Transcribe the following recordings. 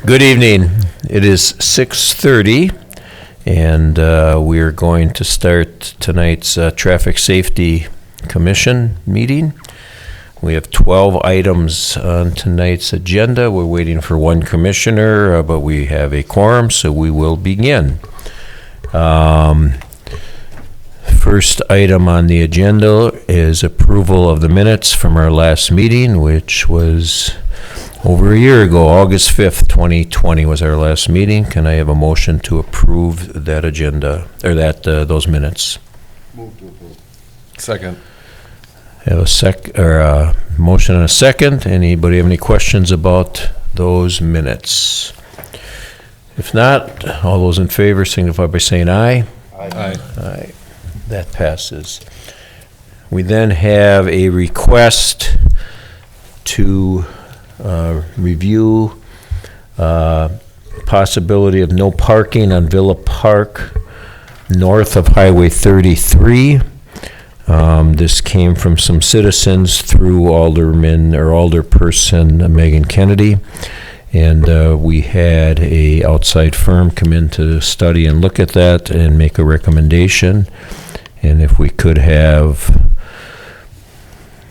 Good evening. It is 6:30, and we are going to start tonight's Traffic Safety Commission meeting. We have 12 items on tonight's agenda. We're waiting for one commissioner, but we have a quorum, so we will begin. First item on the agenda is approval of the minutes from our last meeting, which was over a year ago. August 5th, 2020 was our last meeting. Can I have a motion to approve that agenda, or those minutes? Move to approve. Second. Have a motion and a second. Anybody have any questions about those minutes? If not, all those in favor signify by saying aye. Aye. Aye. That passes. We then have a request to review possibility of no parking on Villa Park north of Highway 33. This came from some citizens through Alderperson Megan Kennedy. And we had a outside firm come in to study and look at that and make a recommendation. And if we could have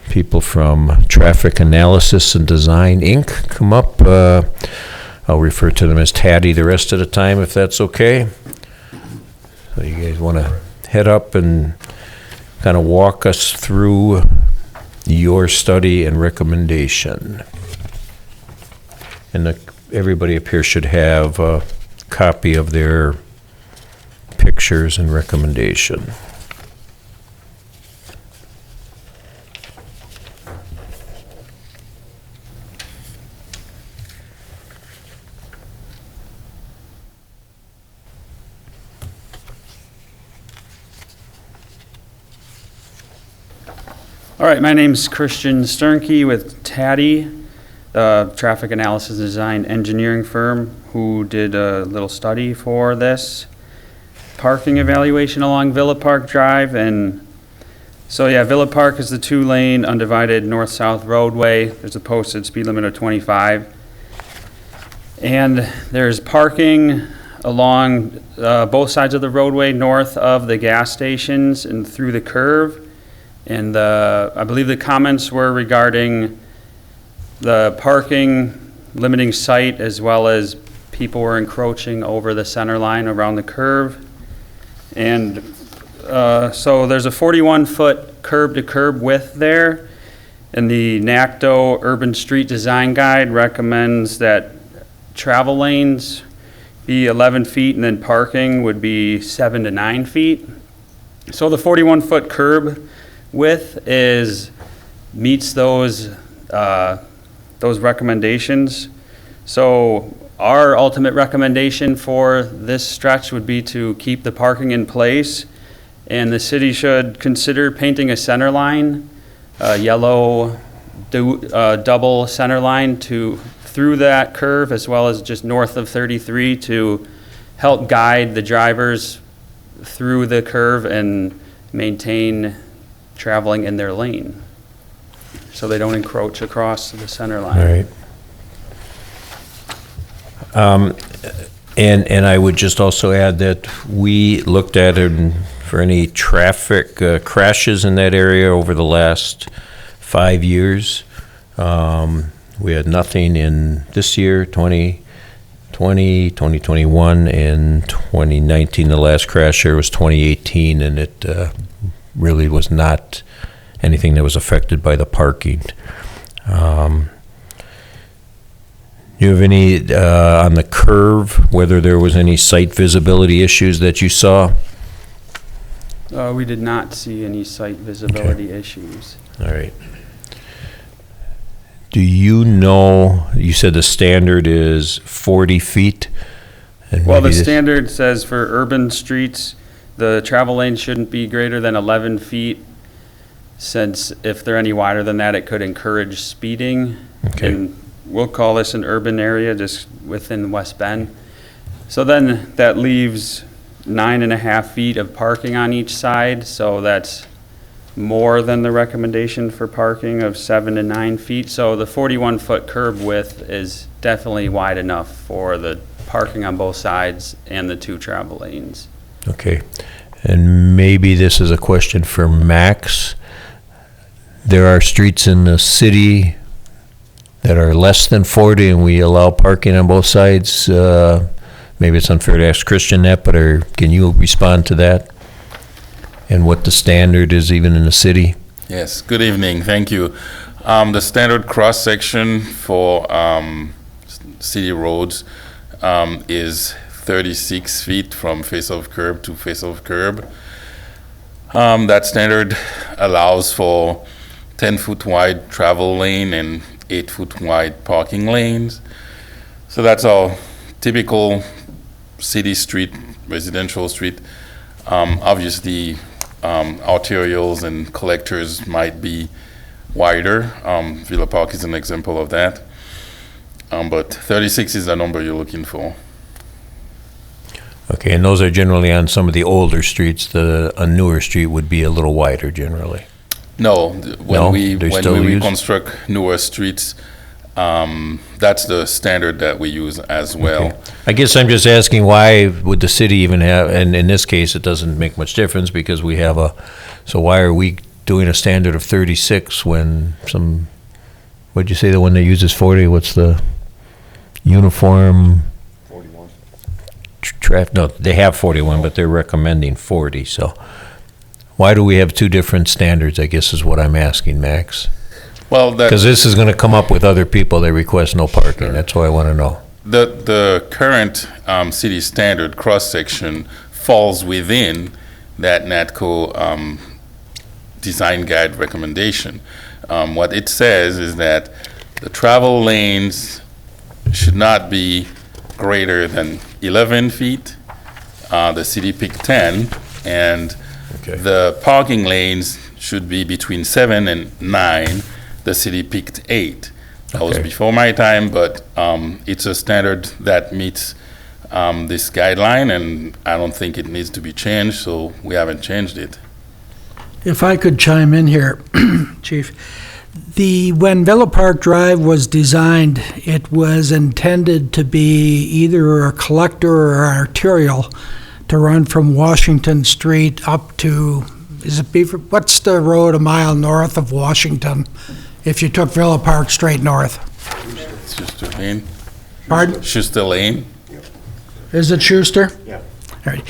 people from Traffic Analysis and Design, Inc. come up. I'll refer to them as Taddy the rest of the time, if that's okay. So you guys want to head up and kind of walk us through your study and recommendation. And everybody up here should have a copy of their pictures and recommendation. All right, my name's Christian Sternke with Taddy, the Traffic Analysis Design Engineering firm who did a little study for this parking evaluation along Villa Park Drive. And so yeah, Villa Park is the 2-lane undivided north-south roadway. There's a posted speed limit of 25. And there's parking along both sides of the roadway north of the gas stations and through the curve. And I believe the comments were regarding the parking limiting sight, as well as people were encroaching over the center line around the curve. And so there's a 41-foot curb-to-curb width there. And the NACDO Urban Street Design Guide recommends that travel lanes be 11 feet and then parking would be 7 to 9 feet. So the 41-foot curb width meets those recommendations. So our ultimate recommendation for this stretch would be to keep the parking in place, and the city should consider painting a center line, a yellow double center line through that curve, as well as just north of 33, to help guide the drivers through the curve and maintain traveling in their lane, so they don't encroach across the center line. All right. And I would just also add that we looked at it for any traffic crashes in that area over the last 5 years. We had nothing in this year, 2020, 2021, and 2019. The last crash here was 2018, and it really was not anything that was affected by the parking. You have any on the curve, whether there was any site visibility issues that you saw? We did not see any site visibility issues. All right. Do you know, you said the standard is 40 feet? Well, the standard says for urban streets, the travel lane shouldn't be greater than 11 feet, since if they're any wider than that, it could encourage speeding. Okay. And we'll call this an urban area just within West Bend. So then that leaves 9.5 feet of parking on each side. So that's more than the recommendation for parking of 7 to 9 feet. So the 41-foot curb width is definitely wide enough for the parking on both sides and the 2 travel lanes. Okay. And maybe this is a question for Max. There are streets in the city that are less than 40 and we allow parking on both sides. Maybe it's unfair to ask Christian that, but can you respond to that? And what the standard is even in the city? Yes, good evening, thank you. The standard cross-section for city roads is 36 feet from face of curb to face of curb. That standard allows for 10-foot wide travel lane and 8-foot wide parking lanes. So that's our typical city street, residential street. Obviously, arterials and collectors might be wider. Villa Park is an example of that. But 36 is the number you're looking for. Okay, and those are generally on some of the older streets. A newer street would be a little wider generally. No, when we still use? reconstruct newer streets, that's the standard that we use as well. Okay. I guess I'm just asking, why would the city even have, and in this case, it doesn't make much difference because we have so why are we doing a standard of 36 when what'd you say, the one that uses 40, what's the uniform? 41. No, they have 41, but they're recommending 40, so why do we have 2 different standards, I guess is what I'm asking, Max? Well, Because this is going to come up with other people that request no parking. That's what I want to know. the current city standard cross-section falls within that NATCO design guide recommendation. What it says is that the travel lanes should not be greater than 11 feet. The city picked 10, and the parking lanes should be between 7 and 9. The city picked 8. That was before my time, but it's a standard that meets this guideline, and I don't think it needs to be changed, so we haven't changed it. If I could chime in here, Chief. When Villa Park Drive was designed, it was intended to be either a collector or arterial to run from Washington Street up to, what's the road a mile north of Washington if you took Villa Park straight north? It's Schuster Lane. Pardon? Schuster Lane. Is it Schuster? Yeah. All right.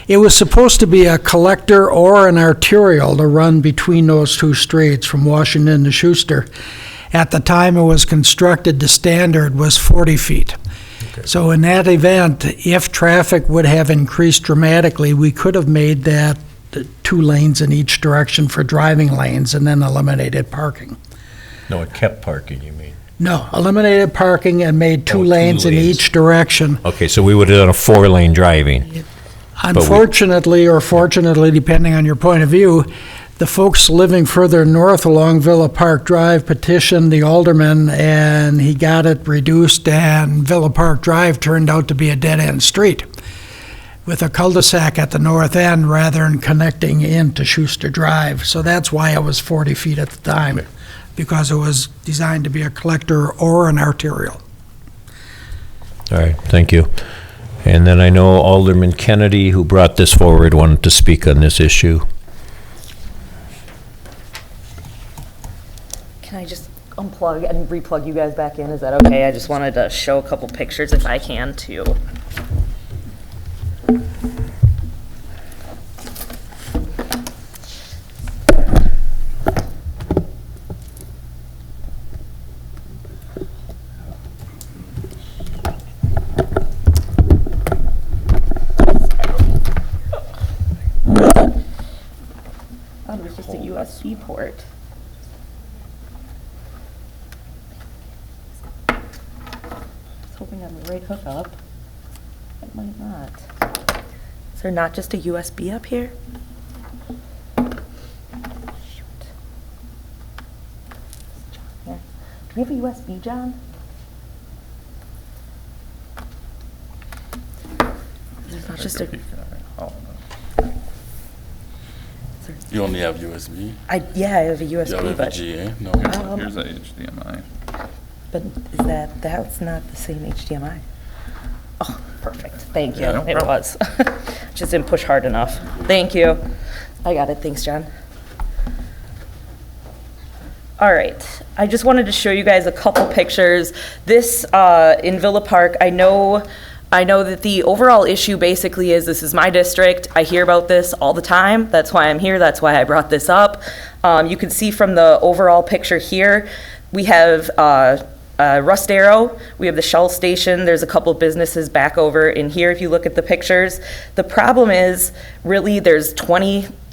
It was supposed to be a collector or an arterial to run between those 2 streets from Washington to Schuster. At the time it was constructed, the standard was 40 feet. So in that event, if traffic would have increased dramatically, we could have made that 2 lanes in each direction for driving lanes and then eliminated parking. No, it kept parking, you mean? No, eliminated parking and made 2 2 lanes in lanes. each direction. Okay, so we would have done a 4-lane driving. Unfortunately, or fortunately, depending on your point of view, the folks living further north along Villa Park Drive petitioned the alderman, and he got it reduced, and Villa Park Drive turned out to be a dead-end street with a cul-de-sac at the north end rather than connecting into Schuster Drive. So that's why it was 40 feet at the time, because it was designed to be a collector or an arterial. All right, thank you. And then I know Alderman Kennedy, who brought this forward, wanted to speak on this issue. Can I just unplug and replug you guys back in? Is that okay? I just wanted to show a couple pictures if I can too. Oh, it was just a USB port. I was hoping on the right hookup. It might not. Is there not just a USB up here? Shoot. Here. Do we have a USB, John? There's not just a... You only have USB? Yeah, I have a You have USB, but, FPGA? No. Here's a HDMI. but that's not the same HDMI. Oh, perfect, thank you, Yeah, no it problem. was. Just didn't push hard enough. Thank you. I got it, thanks, John. All right, I just wanted to show you guys a couple pictures. This, in Villa Park, I know that the overall issue basically is, this is my district, I hear about this all the time, that's why I'm here, that's why I brought this up. You can see from the overall picture here, we have Rust Arrow, we have the Shell Station, there's a couple businesses back over in here if you look at the pictures. The problem is, really, there's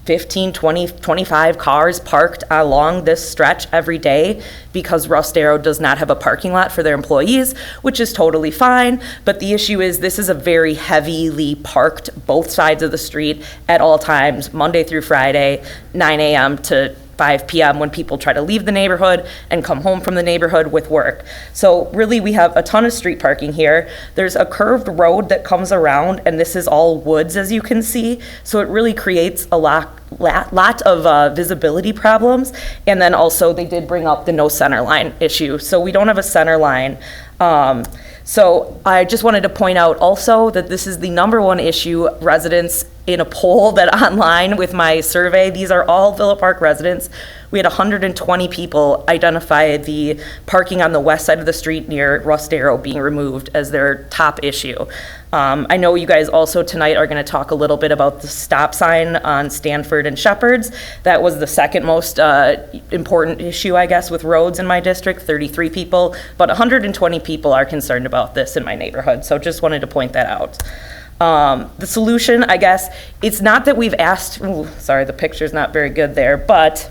15, 20, 25 cars parked along this stretch every day because Rust Arrow does not have a parking lot for their employees, which is totally fine. But the issue is, this is a very heavily parked both sides of the street at all times, Monday through Friday, 9 a.m. to 5 p.m. when people try to leave the neighborhood and come home from the neighborhood with work. So really, we have a ton of street parking here. There's a curved road that comes around, and this is all woods, as you can see. So it really creates a lot of visibility problems. And then also, they did bring up the no center line issue. So we don't have a center line. So I just wanted to point out also that this is the #1 issue residents in a poll that online with my survey. These are all Villa Park residents. We had 120 people identify the parking on the west side of the street near Rust Arrow being removed as their top issue. I know you guys also tonight are going to talk a little bit about the stop sign on Stanford and Shepherd's. That was the second most important issue, I guess, with roads in my district, 33 people, but 120 people are concerned about this in my neighborhood. So just wanted to point that out. The solution, I guess, it's not that we've asked, sorry, the picture's not very good there, but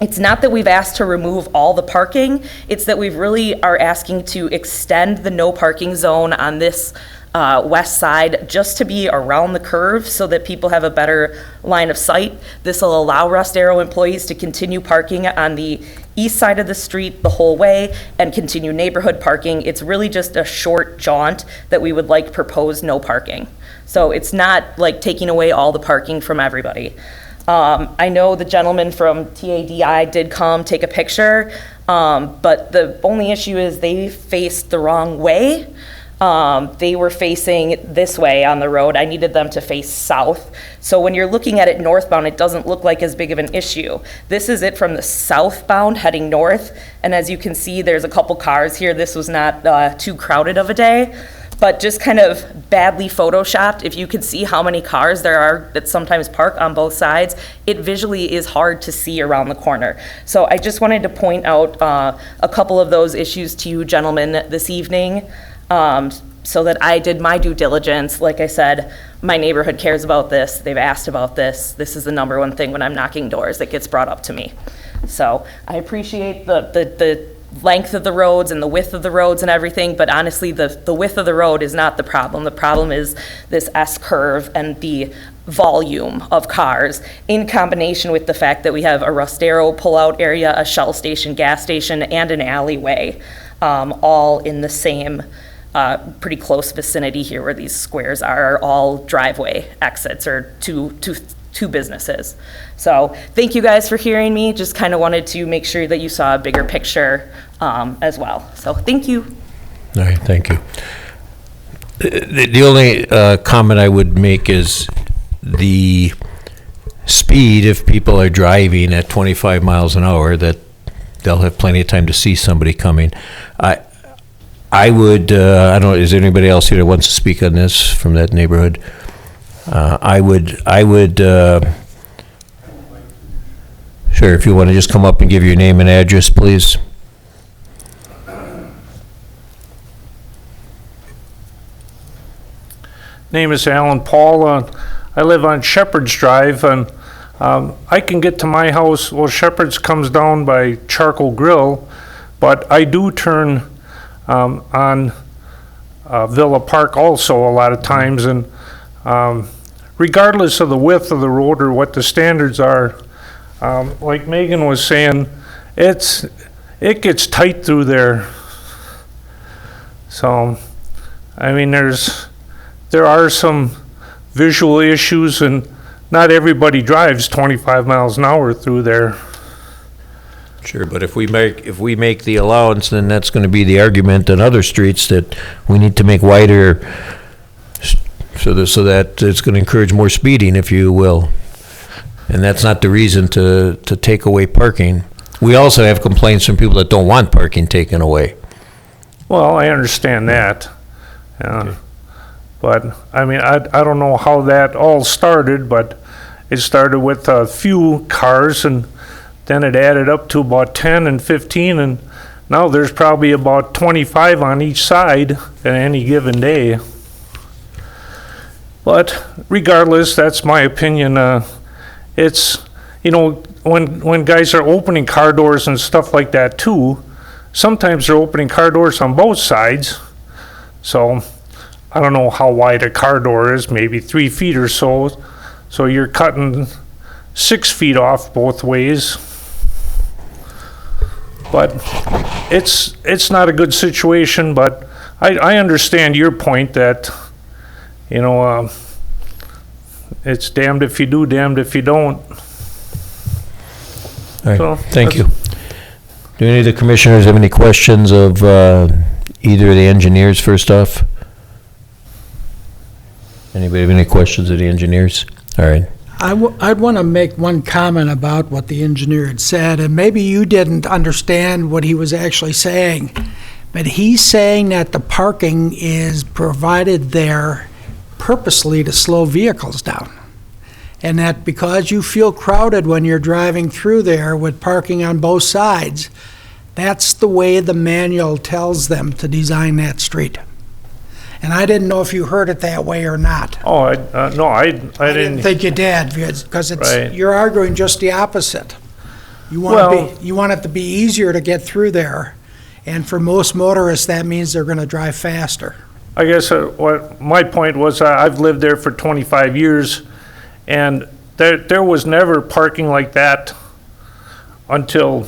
it's not that we've asked to remove all the parking, it's that we really are asking to extend the no parking zone on this west side just to be around the curve so that people have a better line of sight. This will allow Rust Arrow employees to continue parking on the east side of the street the whole way and continue neighborhood parking. It's really just a short jaunt that we would like proposed no parking. So it's not like taking away all the parking from everybody. I know the gentleman from TADI did come take a picture, but the only issue is they faced the wrong way. They were facing this way on the road. I needed them to face south. So when you're looking at it northbound, it doesn't look like as big of an issue. This is it from the southbound heading north. And as you can see, there's a couple cars here. This was not too crowded of a day, but just kind of badly photoshopped. If you could see how many cars there are that sometimes park on both sides, it visually is hard to see around the corner. So I just wanted to point out a couple of those issues to you gentlemen this evening. So that I did my due diligence. Like I said, my neighborhood cares about this. They've asked about this. This is the #1 thing when I'm knocking doors that gets brought up to me. So I appreciate the length of the roads and the width of the roads and everything, but honestly, the width of the road is not the problem. The problem is this S curve and the volume of cars in combination with the fact that we have a Rust Arrow pullout area, a Shell station, gas station, and an alleyway, all in the same pretty close vicinity here where these squares are all driveway exits or two businesses. So thank you guys for hearing me. Just kind of wanted to make sure that you saw a bigger picture as well. So thank you. All right, thank you. The only comment I would make is the speed, if people are driving at 25 miles an hour, that they'll have plenty of time to see somebody coming. I would, I don't know, is there anybody else here that wants to speak on this from that neighborhood? I would, sure, if you want to just come up and give your name and address, please. Name is Alan Paul. I live on Shepherd's Drive, and I can get to my house. Well, Shepherd's comes down by Charcoal Grill, but I do turn on Villa Park also a lot of times, and regardless of the width of the road or what the standards are, like Megan was saying, it gets tight through there. So, I mean, there are some visual issues, and not everybody drives 25 miles an hour through there. Sure, but if we make the allowance, then that's gonna be the argument on other streets that we need to make wider so that it's gonna encourage more speeding, if you will. And that's not the reason to take away parking. We also have complaints from people that don't want parking taken away. Well, I understand that. But, I mean, I don't know how that all started, but it started with a few cars, and then it added up to about 10 and 15, and now there's probably about 25 on each side at any given day. But regardless, that's my opinion. It's, you know, when guys are opening car doors and stuff like that too, sometimes they're opening car doors on both sides. So I don't know how wide a car door is, maybe 3 feet or so. So you're cutting 6 feet off both ways. But it's not a good situation, but I understand your point that, you know, it's damned if you do, damned if you don't. All right, So, thank you. Do any of the commissioners have any questions of either of the engineers first off? Anybody have any questions of the engineers? All right. I'd want to make one comment about what the engineer had said, and maybe you didn't understand what he was actually saying, but he's saying that the parking is provided there purposely to slow vehicles down. And that because you feel crowded when you're driving through there with parking on both sides, that's the way the manual tells them to design that street. And I didn't know if you heard it that way or not. Oh, no, I didn't. Think you did, because Right. you're arguing just the opposite. You want it to be easier to get through there, and for most motorists, that means they're gonna drive faster. I guess what my point was, I've lived there for 25 years, and there was never parking like that until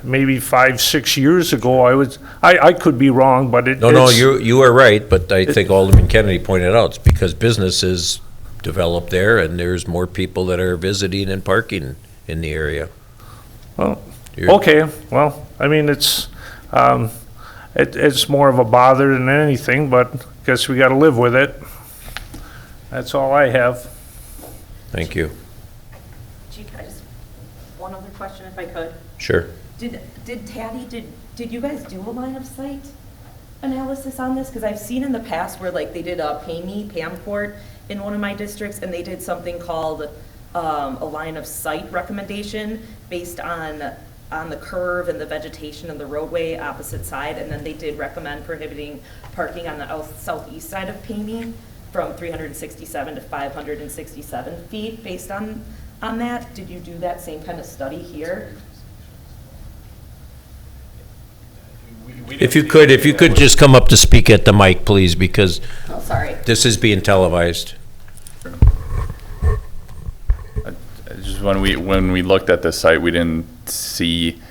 maybe 5-6 years ago. I could be wrong, but No, you are right, but I think Alderman Kennedy pointed out, it's because businesses develop there and there's more people that are visiting and parking in the area. Well, You're- okay, well, I mean, it's more of a bother than anything, but guess we gotta live with it. That's all I have. Thank you. Chief, one other question if I could. Sure. Did you guys do a line of sight analysis on this? Because I've seen in the past where like they did a Pam Court in one of my districts, and they did something called a line of sight recommendation based on the curve and the vegetation of the roadway opposite side, and then they did recommend prohibiting parking on the southeast side of Pamey from 367 to 567 feet based on that. Did you do that same kind of study here? If you could just come up to speak at the mic, please, because Oh, sorry. this is being televised. Just when we looked at the site, we didn't see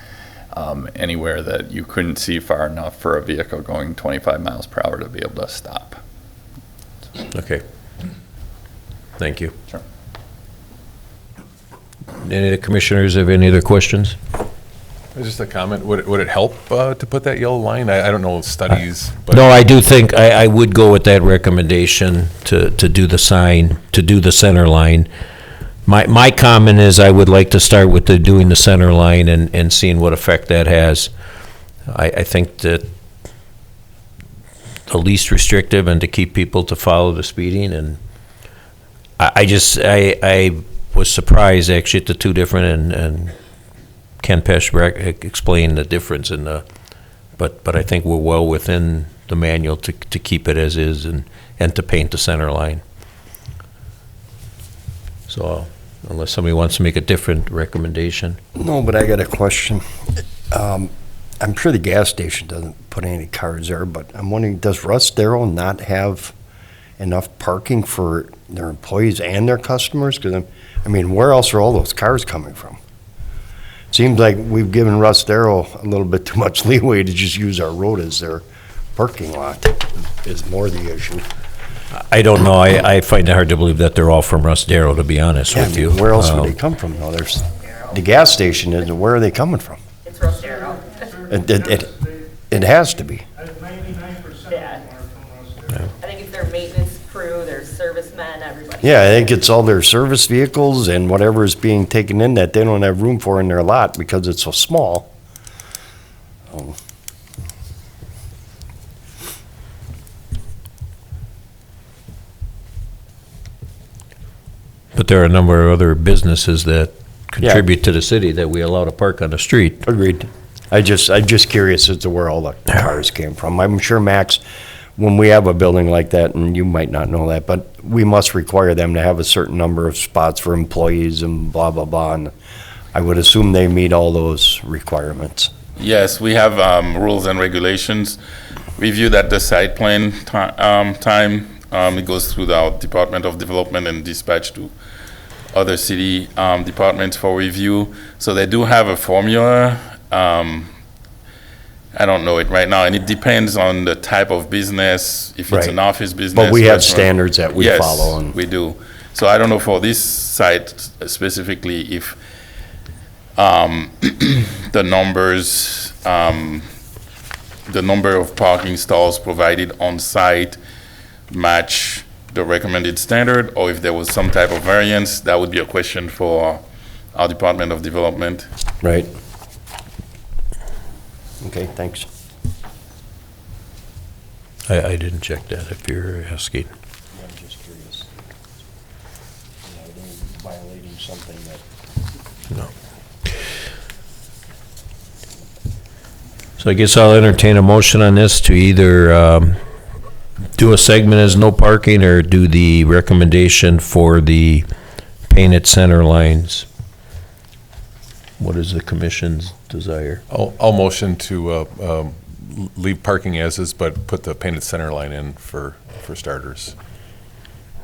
anywhere that you couldn't see far enough for a vehicle going 25 miles per hour to be able to stop. Okay. Thank you. Sure. Any of the commissioners have any other questions? Just a comment, would it help to put that yellow line? I don't know studies, but. No, I do think, I would go with that recommendation to do the sign, to do the center line. My comment is I would like to start with doing the center line and seeing what effect that has. I think that the least restrictive and to keep people to follow the speeding, and I was surprised actually at the two different, and Ken Pesch explained the difference in but I think we're well within the manual to keep it as is and to paint the center line. So unless somebody wants to make a different recommendation. No, but I got a question. I'm sure the gas station doesn't put any cars there, but I'm wondering, does Roscoe not have enough parking for their employees and their customers? Because, I mean, where else are all those cars coming from? Seems like we've given Roscoe a little bit too much leeway to just use our road as their parking lot is more the issue. I don't know. I find it hard to believe that they're all from Roscoe, to be honest Yeah, with you. where else would they come from, though? There's, the gas station is, where are they coming from? It's Roscoe. It has to be. 99% Yeah. I think it's their maintenance crew, their servicemen, everybody. Yeah, I think it's all their service vehicles and whatever is being taken in that they don't have room for in their lot because it's so small. But there are a number of other businesses that contribute to the city that we allow to park on the street. Agreed. I'm just curious as to where all the cars came from. I'm sure, Max, when we have a building like that, and you might not know that, but we must require them to have a certain number of spots for employees and blah, blah, blah. And I would assume they meet all those requirements. Yes, we have rules and regulations. Reviewed at the site plan time. It goes through the Department of Development and dispatched to other city departments for review. So they do have a formula. I don't know it right now, and it depends on the type of business, if it's Right. an office business. But we have restaurant. standards that we follow. Yes, we do. So I don't know for this site specifically if the numbers, the number of parking stalls provided on site match the recommended standard, or if there was some type of variance. That would be a question for our Department of Development. Right. Okay, thanks. I didn't check that if you're asking. I'm just curious. Violating something that. No. So I guess I'll entertain a motion on this to either do a segment as no parking or do the recommendation for the painted center lines. What is the commission's desire? I'll motion to leave parking as is, but put the painted center line in for starters.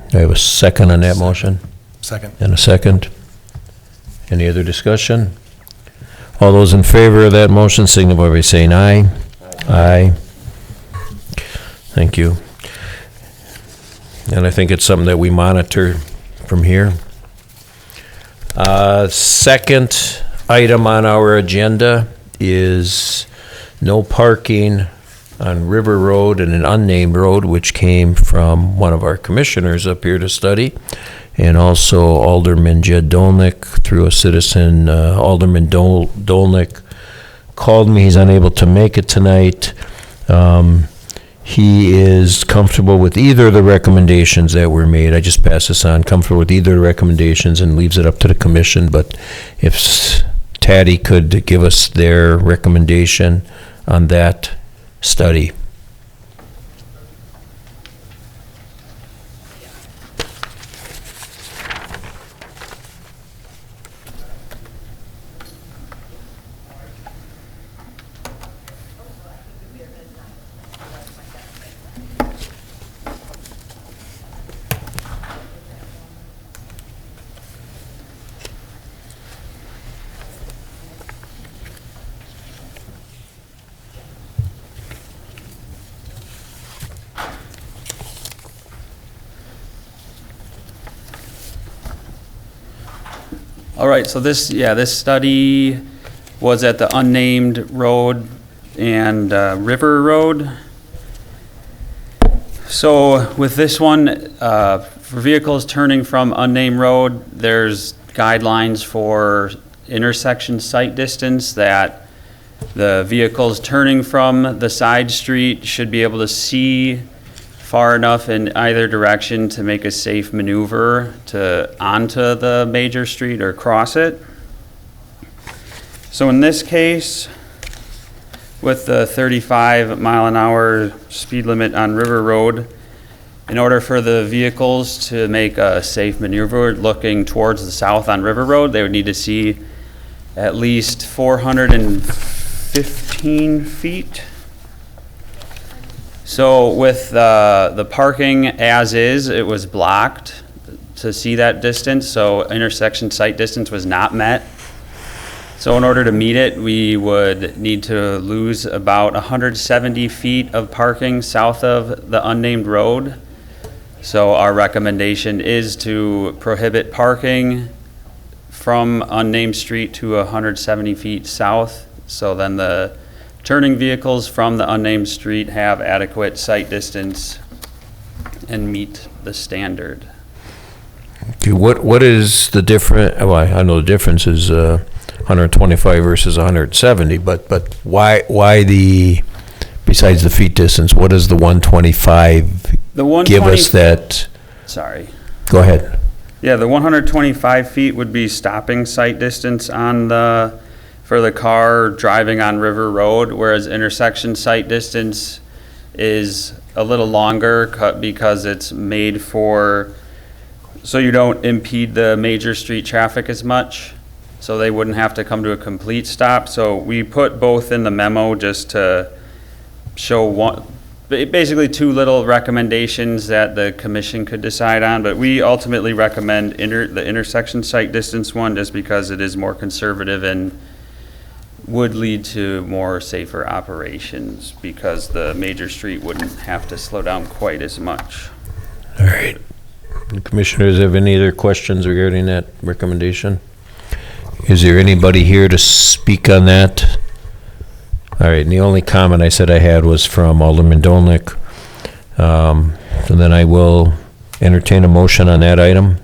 Do I have a second on that motion? Second. And a second? Any other discussion? All those in favor of that motion signify by saying aye. Aye. Thank you. And I think it's something that we monitor from here. Second item on our agenda is no parking on River Road and an unnamed road, which came from one of our commissioners up here to study, and also Alderman Jed Dolnick through a citizen. Alderman Dolnick called me. He's unable to make it tonight. He is comfortable with either of the recommendations that were made. I just pass this on, comfortable with either of the recommendations and leaves it up to the commission. But if Taddy could give us their recommendation on that study. All right, so this study was at the unnamed road and River Road. So with this one, for vehicles turning from unnamed road, there's guidelines for intersection sight distance that the vehicles turning from the side street should be able to see far enough in either direction to make a safe maneuver onto the major street or cross it. So in this case, with the 35 mile an hour speed limit on River Road, in order for the vehicles to make a safe maneuver looking towards the south on River Road, they would need to see at least 415 feet. So with the parking as is, it was blocked to see that distance, so intersection sight distance was not met. So in order to meet it, we would need to lose about 170 feet of parking south of the unnamed road So our recommendation is to prohibit parking from unnamed street to 170 feet south. So then the turning vehicles from the unnamed street have adequate sight distance and meet the standard. Okay, what is the difference? Well, I know the difference is 125 versus 170, but why the, besides the feet distance, what does the 125 The 120 give us that? Sorry. Go ahead. Yeah, the 125 feet would be stopping sight distance for the car driving on River Road, whereas intersection sight distance is a little longer because it's made so you don't impede the major street traffic as much, so they wouldn't have to come to a complete stop. So we put both in the memo just to show basically two little recommendations that the commission could decide on, but we ultimately recommend the intersection sight distance one just because it is more conservative and would lead to more safer operations because the major street wouldn't have to slow down quite as much. All right. The commissioners have any other questions regarding that recommendation? Is there anybody here to speak on that? All right, and the only comment I said I had was from Alderman Dolnick. So then I will entertain a motion on that item.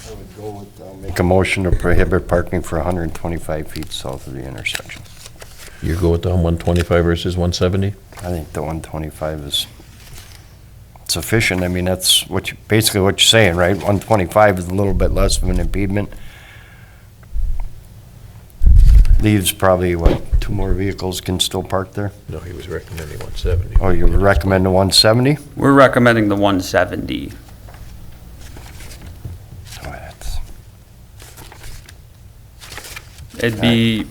I would go with, make a motion to prohibit parking for 125 feet south of the intersection. You go with the 125 versus 170? I think the 125 is sufficient. I mean, that's basically what you're saying, right? 125 is a little bit less of an impediment. Leaves probably, two more vehicles can still park there? No, he was recommending 170. Oh, you would recommend the 170? We're recommending the 170. Oh, that's- It'd be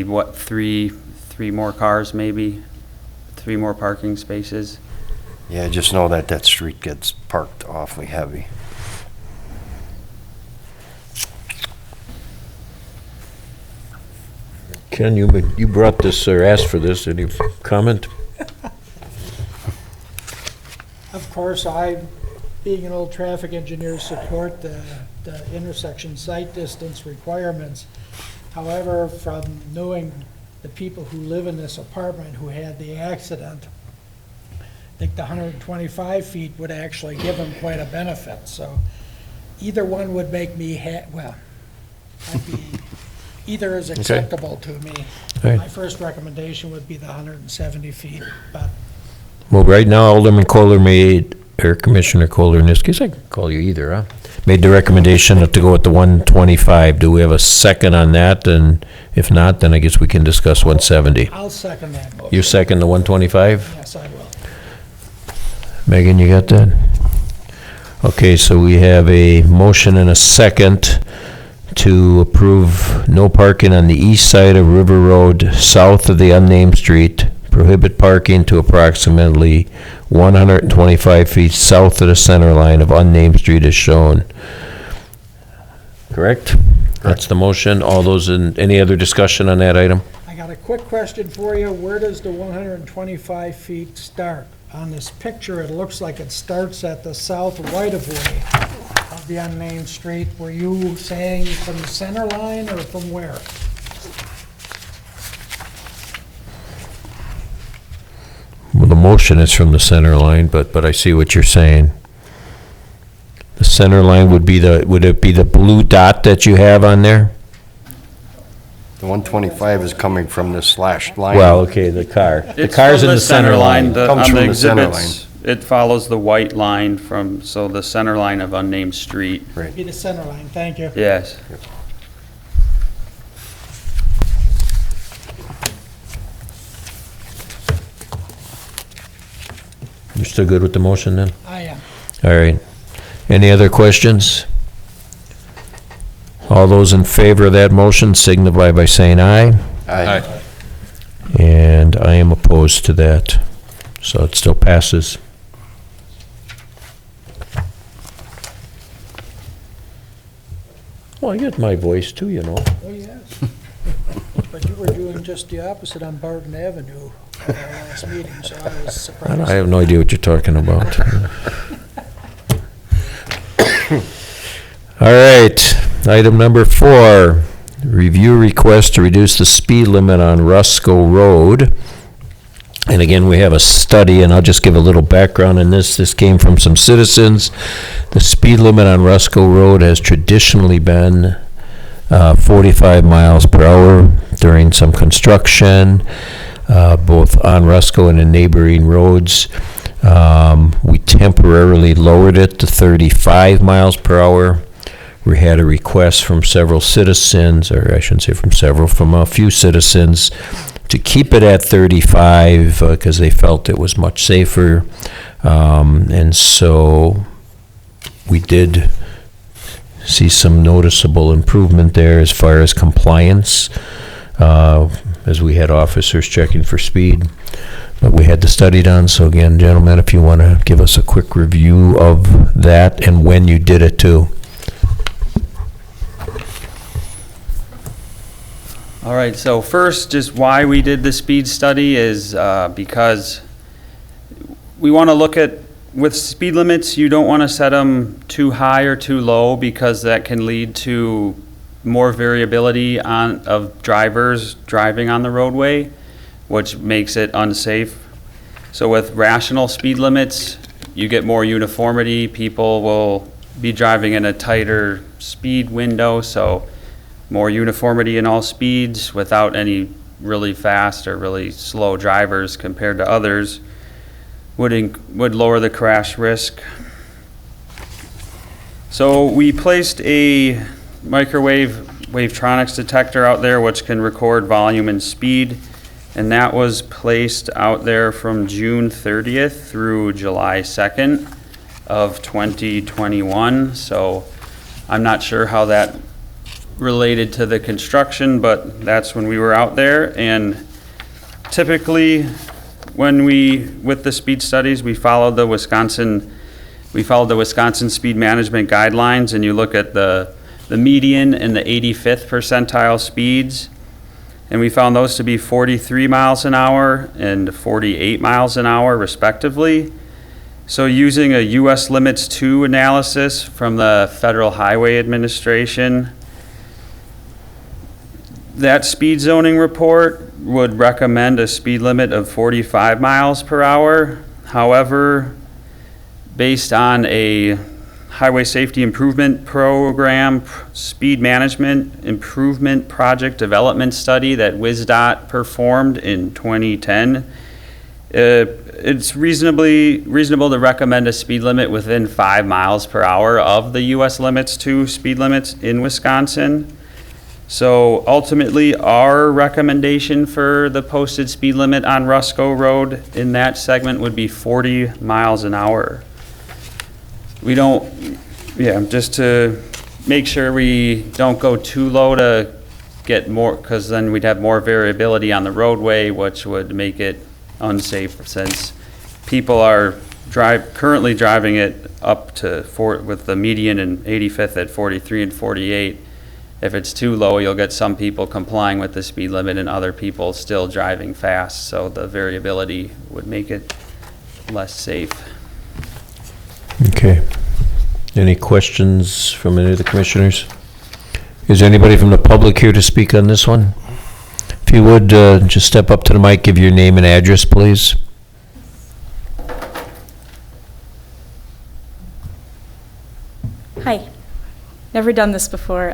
what, three more cars maybe? 3 more parking spaces? Yeah, just know that street gets parked awfully heavy. Ken, you brought this or asked for this. Any comment? Of course, I, being an old traffic engineer, support the intersection sight distance requirements. However, from knowing the people who live in this apartment who had the accident, I think the 125 feet would actually give them quite a benefit. So either one would make me, either is acceptable to me. Right. My first recommendation would be the 170 feet, but Well, right now, Alderman Kohler or Commissioner Kohler in this case, I can call you either, huh? Made the recommendation to go with the 125. Do we have a second on that? And if not, then I guess we can discuss 170. I'll second that motion. You second the 125? Yes, I will. Megan, you got that? Okay, so we have a motion and a second to approve no parking on the east side of River Road, south of the unnamed street, prohibit parking to approximately 125 feet south of the center line of unnamed street as shown. Correct? That's the motion. All those any other discussion on that item? I got a quick question for you. Where does the 125 feet start? On this picture, it looks like it starts at the south right-of-way of the unnamed street. Were you saying from the center line or from where? Well, the motion is from the center line, but I see what you're saying. The center line would it be the blue dot that you have on there? The 125 is coming from the slashed line. Well, okay, the car. The It's car's from in the center line. Comes Comes on from the the center exhibits, it follows the white line so the center line of unnamed street. Be the center line, thank you. Yes. You're still good with the motion then? I am. All right. Any other questions? All those in favor of that motion signify by saying aye. Aye. And I am opposed to that. So it still passes. Well, I get my voice too, you know. Oh, yes. But you were doing just the opposite on Barton Avenue at our last meeting, so I was surprised. I have no idea what you're talking about. All right, item number 4, review request to reduce the speed limit on Roscoe Road. And again, we have a study, and I'll just give a little background on this. This came from some citizens. The speed limit on Roscoe Road has traditionally been 45 miles per hour during some construction, both on Roscoe and in neighboring roads. We temporarily lowered it to 35 miles per hour. We had a request from several citizens, or I shouldn't say from several, from a few citizens to keep it at 35 because they felt it was much safer. And so we did see some noticeable improvement there as far as compliance, as we had officers checking for speed. But we had the study done, so again, gentlemen, if you want to give us a quick review of that and when you did it too. All right, so first, just why we did the speed study is because we want to look at, with speed limits, you don't want to set them too high or too low because that can lead to more variability of drivers driving on the roadway, which makes it unsafe. So with rational speed limits, you get more uniformity. People will be driving in a tighter speed window, so more uniformity in all speeds without any really fast or really slow drivers compared to others would lower the crash risk. So we placed a microwave wavetronics detector out there which can record volume and speed, and that was placed out there from June 30th through July 2nd of 2021. So I'm not sure how that related to the construction, but that's when we were out there. And typically when with the speed studies, we followed the Wisconsin speed management guidelines, and you look at the median and the 85th percentile speeds, and we found those to be 43 miles an hour and 48 miles an hour respectively. So using a US Limits 2 analysis from the Federal Highway Administration, that speed zoning report would recommend a speed limit of 45 miles per hour. However, based on a Highway Safety Improvement Program speed management improvement project development study that WisDOT performed in 2010, it's reasonable to recommend a speed limit within 5 miles per hour of the US Limits 2 speed limits in Wisconsin. So ultimately, our recommendation for the posted speed limit on Roscoe Road in that segment would be 40 miles an hour. Just to make sure we don't go too low to get more, because then we'd have more variability on the roadway, which would make it unsafe since people are currently driving it up to with the median and 85th at 43 and 48. If it's too low, you'll get some people complying with the speed limit and other people still driving fast, so the variability would make it less safe. Okay. Any questions from any of the commissioners? Is there anybody from the public here to speak on this one? If you would, just step up to the mic, give your name and address, please. Hi. Never done this before.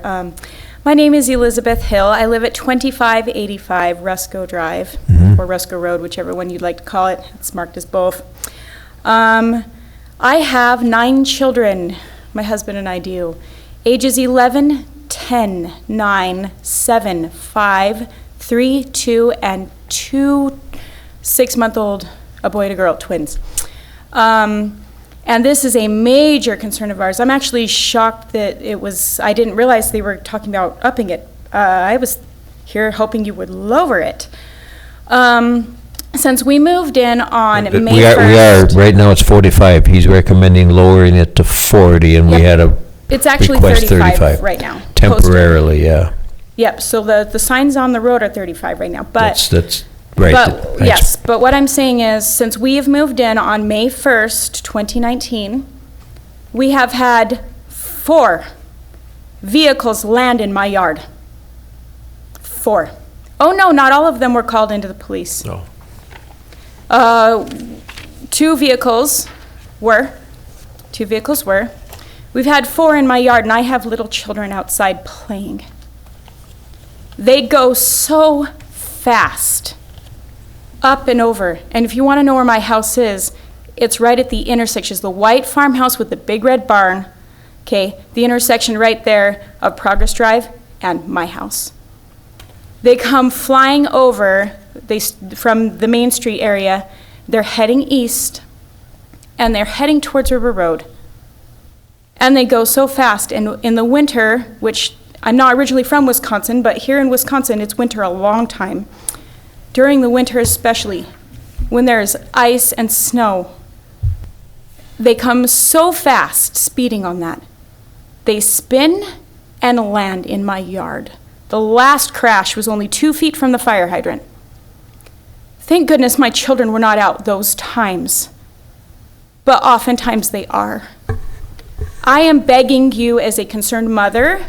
My name is Elizabeth Hill. I live at 2585 Roscoe Drive, or Roscoe Road, whichever one you'd like to call it. It's marked as both. I have 9 children, my husband and I do. Ages 11, 10, 9, 7, 5, 3, 2, and 2 6-month-old, a boy and a girl, twins. And this is a major concern of ours. I'm actually shocked that I didn't realize they were talking about upping it. I was here hoping you would lower it. Since we moved in on May 1st. We are, right now it's 45. He's recommending lowering it to 40, and we had a It's actually request 35 right now. Temporarily, yeah. Yep, so the signs on the road are 35 right now, but. That's right. But, That's- yes, but what I'm saying is, since we have moved in on May 1st, 2019, we have had 4 vehicles land in my yard. 4. Oh, no, not all of them were called into the police. No. 2 vehicles were. We've had 4 in my yard, and I have little children outside playing. They go so fast, up and over. And if you want to know where my house is, it's right at the intersection. It's the white farmhouse with the big red barn, okay? The intersection right there of Progress Drive and my house. They come flying over from the Main Street area. They're heading east, and they're heading towards River Road. And they go so fast. And in the winter, which I'm not originally from Wisconsin, but here in Wisconsin, it's winter a long time. During the winter especially, when there's ice and snow, they come so fast, speeding on that. They spin and land in my yard. The last crash was only 2 feet from the fire hydrant. Thank goodness my children were not out those times, but oftentimes they are. I am begging you as a concerned mother,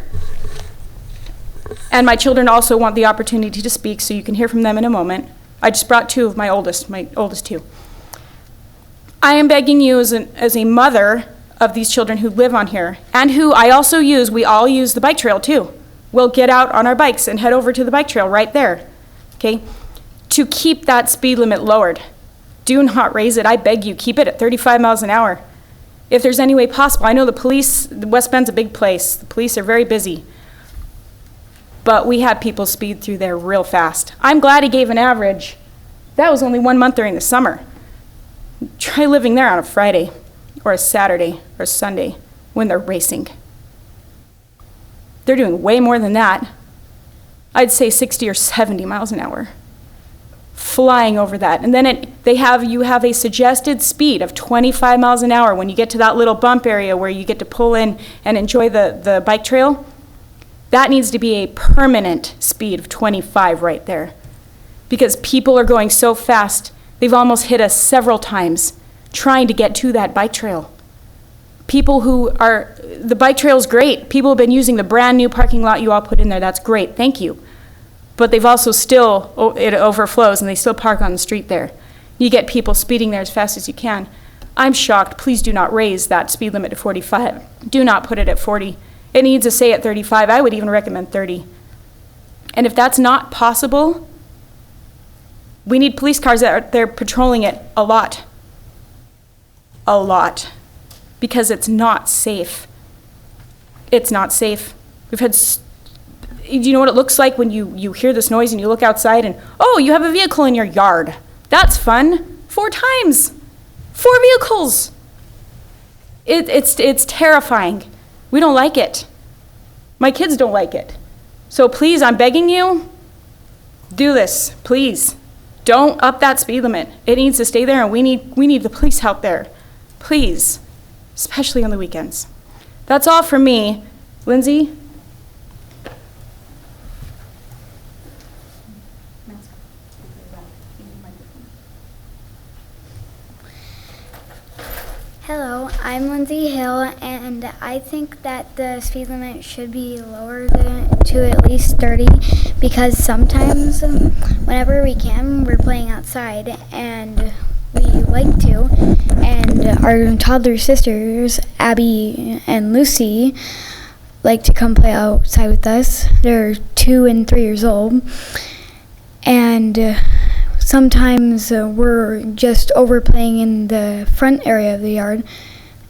and my children also want the opportunity to speak, so you can hear from them in a moment. I just brought 2 of my oldest 2. I am begging you as a mother of these children who live on here, and who I also use, we all use the bike trail too. We'll get out on our bikes and head over to the bike trail right there, okay? To keep that speed limit lowered. Do not raise it. I beg you, keep it at 35 miles an hour. If there's any way possible. I know West Bend's a big place. The police are very busy. But we had people speed through there real fast. I'm glad he gave an average. That was only 1 month during the summer. Try living there on a Friday or a Saturday or a Sunday when they're racing. They're doing way more than that. I'd say 60 or 70 miles an hour. Flying over that. And then you have a suggested speed of 25 miles an hour when you get to that little bump area where you get to pull in and enjoy the bike trail. That needs to be a permanent speed of 25 right there. Because people are going so fast, they've almost hit us several times trying to get to that bike trail. The bike trail is great. People have been using the brand new parking lot you all put in there. That's great, thank you. But they've also it overflows and they still park on the street there. You get people speeding there as fast as you can. I'm shocked. Please do not raise that speed limit to 45. Do not put it at 40. It needs to stay at 35. I would even recommend 30. And if that's not possible, we need police cars that are there patrolling it a lot. A lot. Because it's not safe. It's not safe. We've had, do you know what it looks like when you hear this noise and you look outside and, oh, you have a vehicle in your yard. That's fun. 4 times. 4 vehicles. It's terrifying. We don't like it. My kids don't like it. So please, I'm begging you, do this, please. Don't up that speed limit. It needs to stay there, and we need the police out there. Please, especially on the weekends. That's all from me. Lindsay? Hello, I'm Lindsay Hill, and I think that the speed limit should be lowered to at least 30, because sometimes, whenever we can, we're playing outside, and we like to, and our toddler sisters, Abby and Lucy, like to come play outside with us. They're 2 and 3 years old, and sometimes we're just overplaying in the front area of the yard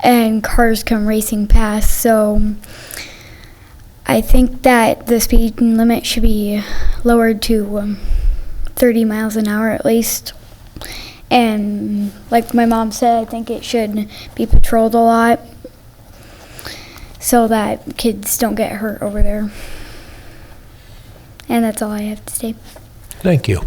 and cars come racing past. So I think that the speed limit should be lowered to 30 miles an hour at least. And like my mom said, I think it should be patrolled a lot so that kids don't get hurt over there. And that's all I have to say. Thank you.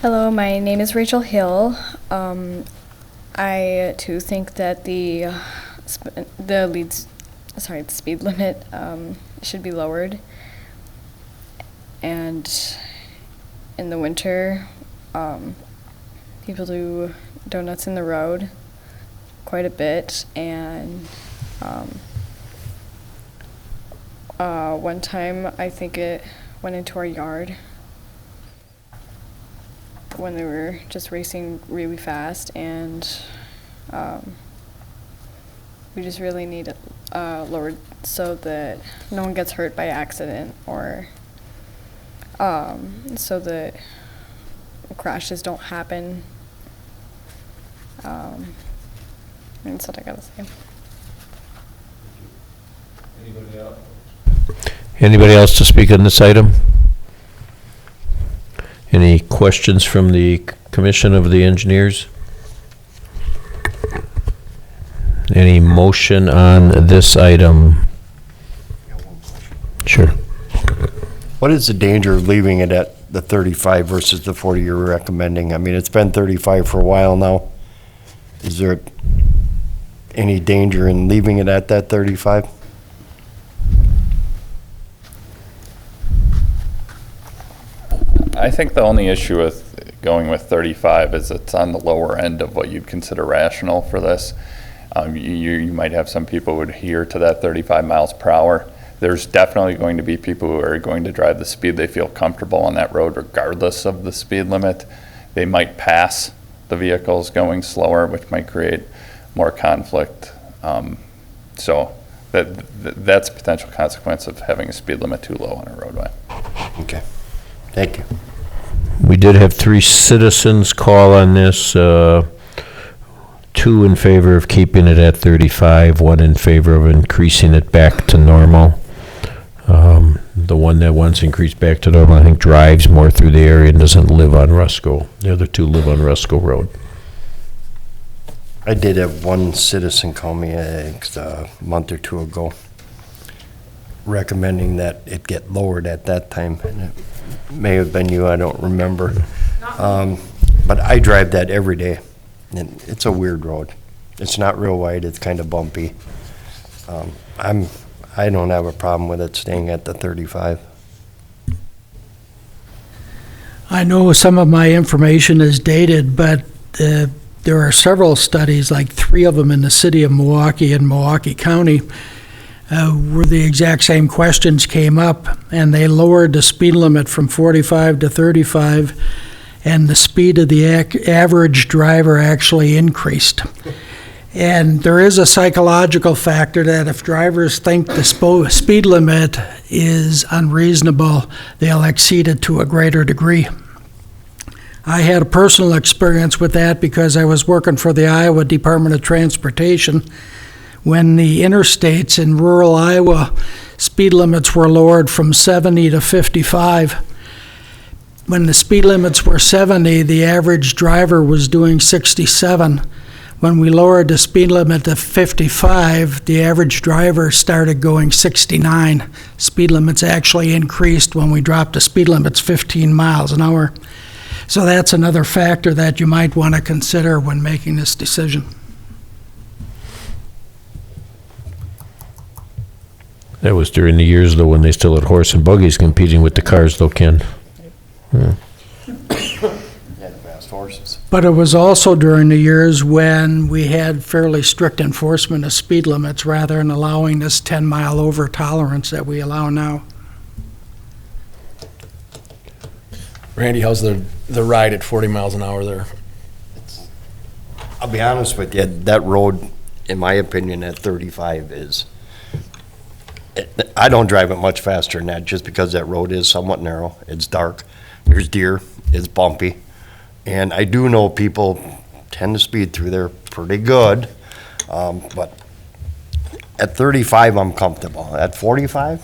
Hello, my name is Rachel Hill. I too think that the the speed limit should be lowered. And in the winter, people do donuts in the road quite a bit, and one time I think it went into our yard when they were just racing really fast, and we just really need it lowered so that no one gets hurt by accident, or so that crashes don't happen. That's what I gotta say. Anybody else to speak on this item? Any questions from the Commission of the Engineers? Any motion on this item? Sure. What is the danger of leaving it at the 35 versus the 40 you're recommending? I mean, it's been 35 for a while now. Is there any danger in leaving it at that 35? I think the only issue with going with 35 is it's on the lower end of what you'd consider rational for this. You might have some people who would adhere to that 35 miles per hour. There's definitely going to be people who are going to drive the speed they feel comfortable on that road regardless of the speed limit. They might pass the vehicles going slower, which might create more conflict. So that's a potential consequence of having a speed limit too low on a roadway. Okay. Thank you. We did have 3 citizens call on this, 2 in favor of keeping it at 35, 1 in favor of increasing it back to normal. The one that wants increased back to normal, I think, drives more through the area and doesn't live on Roscoe. The other 2 live on Roscoe Road. I did have one citizen call me, I think, a month or 2 ago, recommending that it get lowered at that time. And it may have been you, I don't remember. But I drive that every day, and it's a weird road. It's not real wide, it's kind of bumpy. I don't have a problem with it staying at the 35. I know some of my information is dated, but there are several studies, like 3 of them in the city of Milwaukee and Milwaukee County, where the exact same questions came up, and they lowered the speed limit from 45 to 35, and the speed of the average driver actually increased. And there is a psychological factor that if drivers think the speed limit is unreasonable, they'll exceed it to a greater degree. I had a personal experience with that because I was working for the Iowa Department of Transportation when the interstates in rural Iowa speed limits were lowered from 70 to 55. When the speed limits were 70, the average driver was doing 67. When we lowered the speed limit to 55, the average driver started going 69. Speed limits actually increased when we dropped the speed limits 15 miles an hour. So that's another factor that you might want to consider when making this decision. That was during the years, though, when they still had horse and buggies competing with the cars, though, Ken. Yeah. Fast horses. But it was also during the years when we had fairly strict enforcement of speed limits rather than allowing this 10-mile over tolerance that we allow now. Randy, how's the ride at 40 miles an hour there? I'll be honest with you, that road, in my opinion, at 35 is, I don't drive it much faster than that just because that road is somewhat narrow. It's dark. There's deer. It's bumpy. And I do know people tend to speed through there pretty good. But at 35, I'm comfortable. At 45,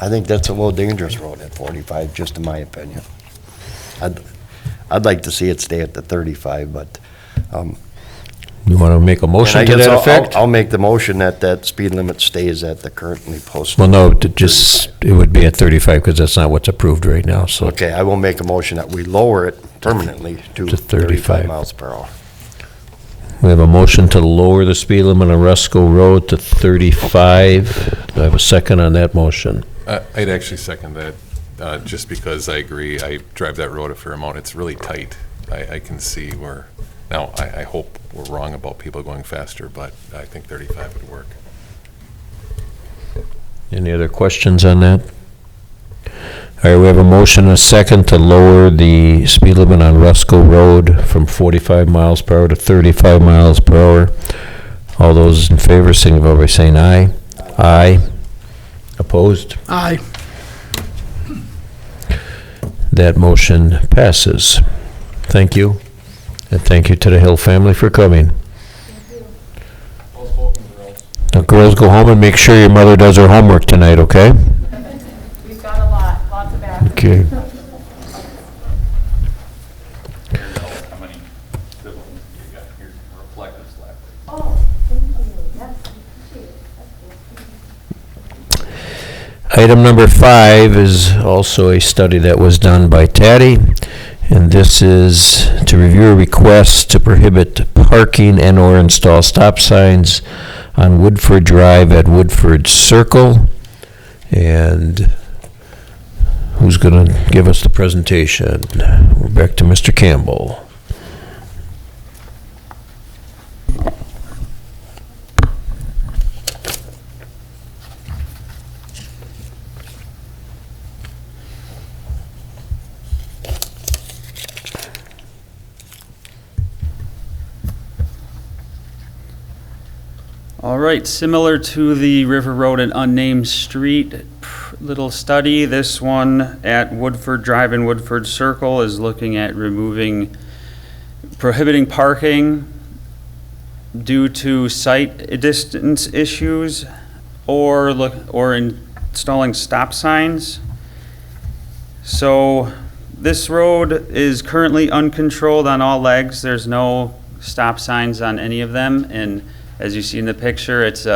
I think that's a little dangerous road at 45, just in my opinion. I'd like to see it stay at the 35, but You want to make a motion to that effect? I'll make the motion that that speed limit stays at the currently posted. Well, no, it would be at 35 because that's not what's approved right now, so. Okay, I will make a motion that we lower it permanently to 35 miles per hour. We have a motion to lower the speed limit on Roscoe Road to 35. Do I have a second on that motion? I'd actually second that, just because I agree. I drive that road a fair amount. It's really tight. I can see where, now, I hope we're wrong about people going faster, but I think 35 would work. Any other questions on that? All right, we have a motion and a second to lower the speed limit on Roscoe Road from 45 miles per hour to 35 miles per hour. All those in favor, signify by saying aye. Aye. Opposed? Aye. That motion passes. Thank you. And thank you to the Hill family for coming. Now, girls, go home and make sure your mother does her homework tonight, okay? We've got a lot, lots of bathrooms. Okay. How many siblings you got? Here's a reflective slab. Oh, thank you. Yes, I appreciate it. Item number 5 is also a study that was done by Taddy, and this is to review a request to prohibit parking and/or install stop signs on Woodford Drive at Woodford Circle. And who's going to give us the presentation? We're back to Mr. Campbell. All right, similar to the River Road and Unnamed Street little study, this one at Woodford Drive and Woodford Circle is looking at prohibiting parking due to site distance issues or installing stop signs. So this road is currently uncontrolled on all legs. There's no stop signs on any of them, and as you see in the picture, it's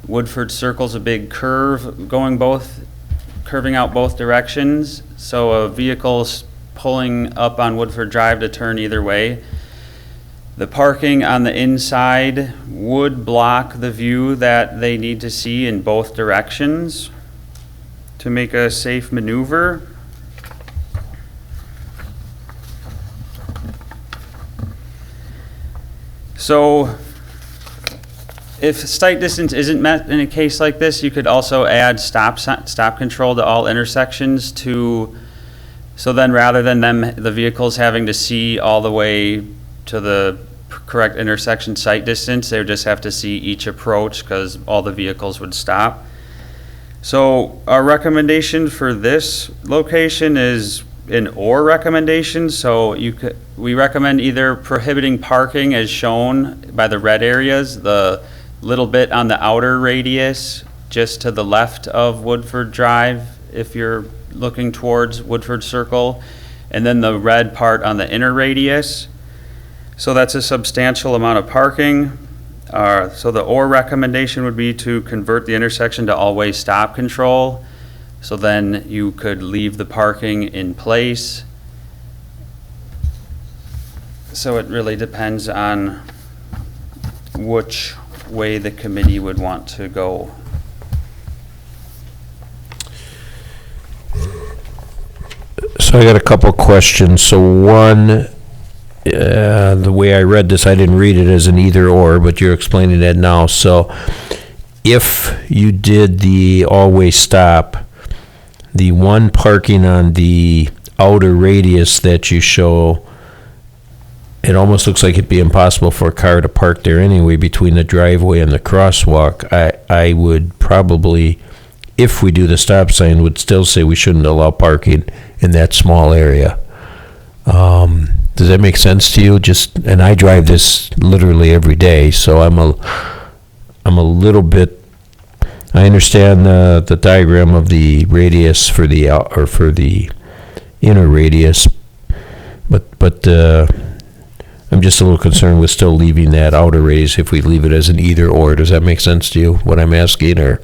Woodford Circle's a big curve curving out both directions. So a vehicle's pulling up on Woodford Drive to turn either way. The parking on the inside would block the view that they need to see in both directions to make a safe maneuver. So if sight distance isn't met in a case like this, you could also add stop control to all intersections so then rather than the vehicles having to see all the way to the correct intersection sight distance, they would just have to see each approach because all the vehicles would stop. So our recommendation for this location is an or recommendation. So we recommend either prohibiting parking as shown by the red areas, the little bit on the outer radius just to the left of Woodford Drive if you're looking towards Woodford Circle, and then the red part on the inner radius. So that's a substantial amount of parking. So the or recommendation would be to convert the intersection to all-way stop control. So then you could leave the parking in place. So it really depends on which way the committee would want to go. So I got a couple questions. So one, the way I read this, I didn't read it as an either or, but you're explaining that now. So if you did the all-way stop, the one parking on the outer radius that you show, it almost looks like it'd be impossible for a car to park there anyway between the driveway and the crosswalk. I would probably, if we do the stop sign, would still say we shouldn't allow parking in that small area. Does that make sense to you? And I drive this literally every day, so I'm a little bit. I understand the diagram of the radius for the inner radius, but I'm just a little concerned with still leaving that outer radius if we leave it as an either or. Does that make sense to you, what I'm asking, or?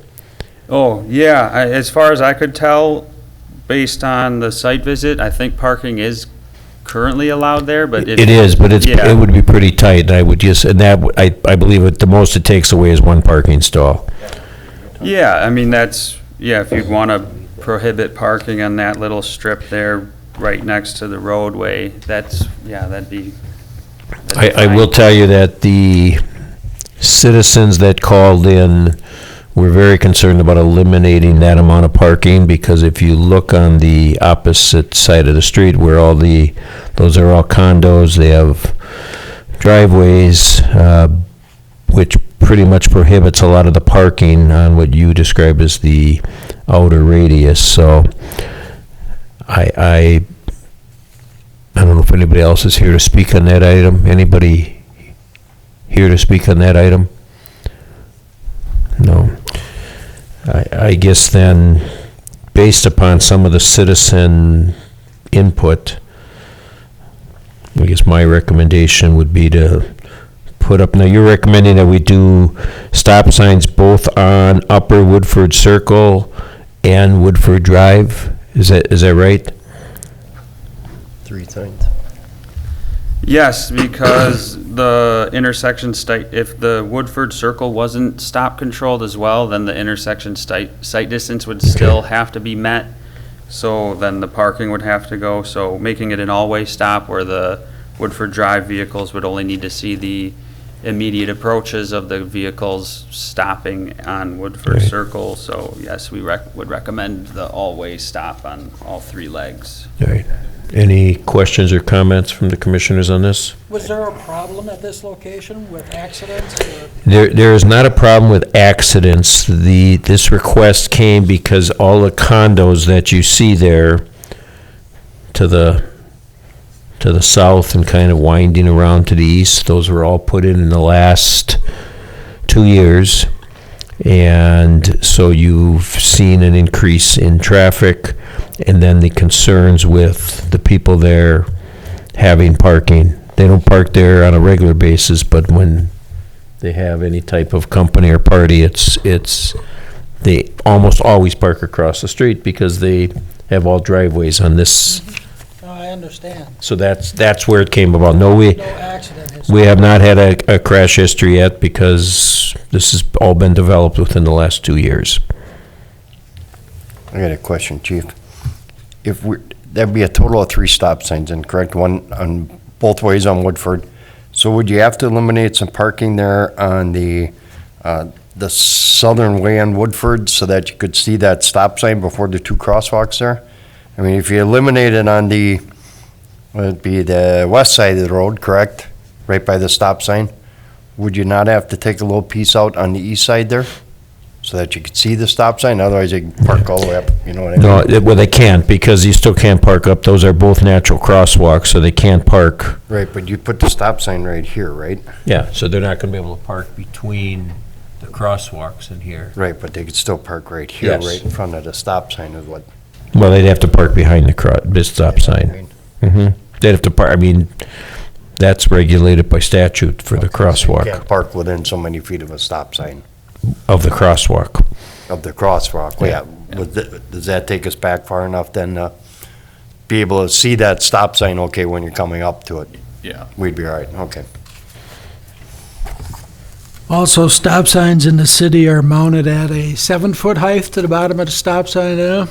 Oh, yeah, as far as I could tell, based on the site visit, I think parking is currently allowed there, but It is, but Yeah. it would be pretty tight, and I would just, and that, I believe at the most it takes away is one parking stall. Yeah, I mean, if you'd want to prohibit parking on that little strip there right next to the roadway, that'd be. I will tell you that the citizens that called in were very concerned about eliminating that amount of parking, because if you look on the opposite side of the street where those are all condos, they have driveways, which pretty much prohibits a lot of the parking on what you describe as the outer radius. So I don't know if anybody else is here to speak on that item. Anybody here to speak on that item? No. I guess then, based upon some of the citizen input, I guess my recommendation would be to put up, now you're recommending that we do stop signs both on Upper Woodford Circle and Woodford Drive? Is that right? 3 signs. Yes, because the intersection if the Woodford Circle wasn't stop controlled as well, then the intersection sight distance would still have to be met. So then the parking would have to go, so making it an all-way stop where the Woodford Drive vehicles would only need to see the immediate approaches of the vehicles stopping on Woodford Right. Circle. So yes, we would recommend the all-way stop on all 3 legs. All right. Any questions or comments from the commissioners on this? Was there a problem at this location with accidents? There is not a problem with accidents. This request came because all the condos that you see there to the south and kind of winding around to the east, those were all put in the last 2 years. And so you've seen an increase in traffic, and then the concerns with the people there having parking. They don't park there on a regular basis, but when they have any type of company or party, they almost always park across the street because they have all driveways on this. No, I understand. So that's where it came about. No, No accident history. we have not had a crash history yet because this has all been developed within the last 2 years. I got a question, Chief. That'd be a total of 3 stop signs, and correct, one on both ways on Woodford. So would you have to eliminate some parking there on the southern way on Woodford so that you could see that stop sign before the 2 crosswalks there? I mean, if you eliminate it on would it be the west side of the road, correct? Right by the stop sign? Would you not have to take a little piece out on the east side there? So that you could see the stop sign? Otherwise, you can park all the way up, you know what I mean? No, they can't, because you still can't park up. Those are both natural crosswalks, so they can't park. Right, but you put the stop sign right here, right? Yeah, so they're not gonna be able to park between the crosswalks in here. Right, but they could still park right here, Yes. right in front of the stop sign is what. Well, they'd have to park behind this stop sign. They'd have to park, I mean, that's regulated by statute for the You crosswalk, can't park within so many feet of a stop sign, of the crosswalk. of the crosswalk. Yeah. Does that take us back far enough then to be able to see that stop sign, okay, when you're coming up to it? Yeah. We'd be all right, okay. Also, stop signs in the city are mounted at a 7-foot height to the bottom of the stop sign now.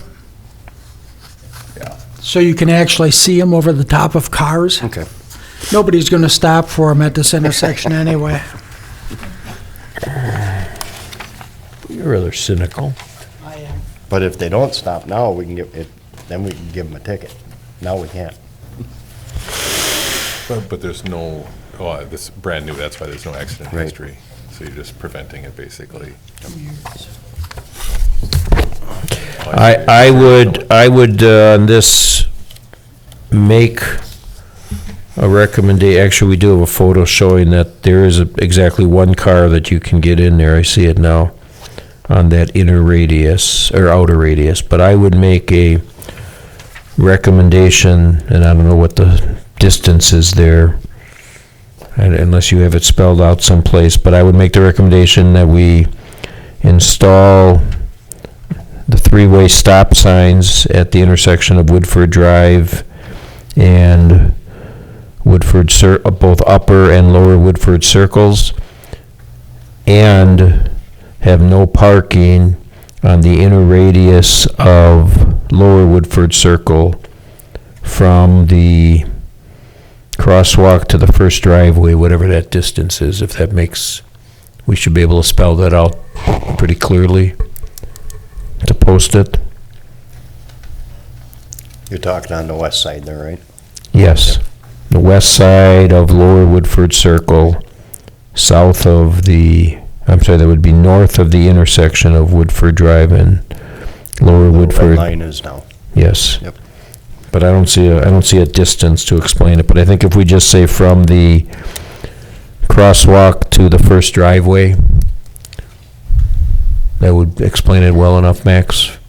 Yeah. So you can actually see them over the top of cars. Okay. Nobody's going to stop for them at this intersection anyway. You're rather cynical. I am. But if they don't stop now, we can then we can give them a ticket. Now we can't. But there's no, this is brand new, that's why there's no accident Right. history. So you're just preventing it, basically. I would, on this, make a recommendation. Actually, we do have a photo showing that there is exactly one car that you can get in there. I see it now on that inner radius, or outer radius. But I would make a recommendation, and I don't know what the distance is there, unless you have it spelled out someplace, but I would make the recommendation that we install the 3-way stop signs at the intersection of Woodford Drive and Woodford, both upper and lower Woodford circles, and have no parking on the inner radius of lower Woodford Circle from the crosswalk to the first driveway, whatever that distance is, if that makes, we should be able to spell that out pretty clearly to post it. You're talking on the west side there, right? Yes. The west side of lower Woodford Circle, south of the, I'm sorry, that would be north of the intersection of Woodford Drive and lower The Woodford. red line is now. Yes. Yep. But I don't see a distance to explain it, but I think if we just say from the crosswalk to the first driveway, that would explain it well enough, Max,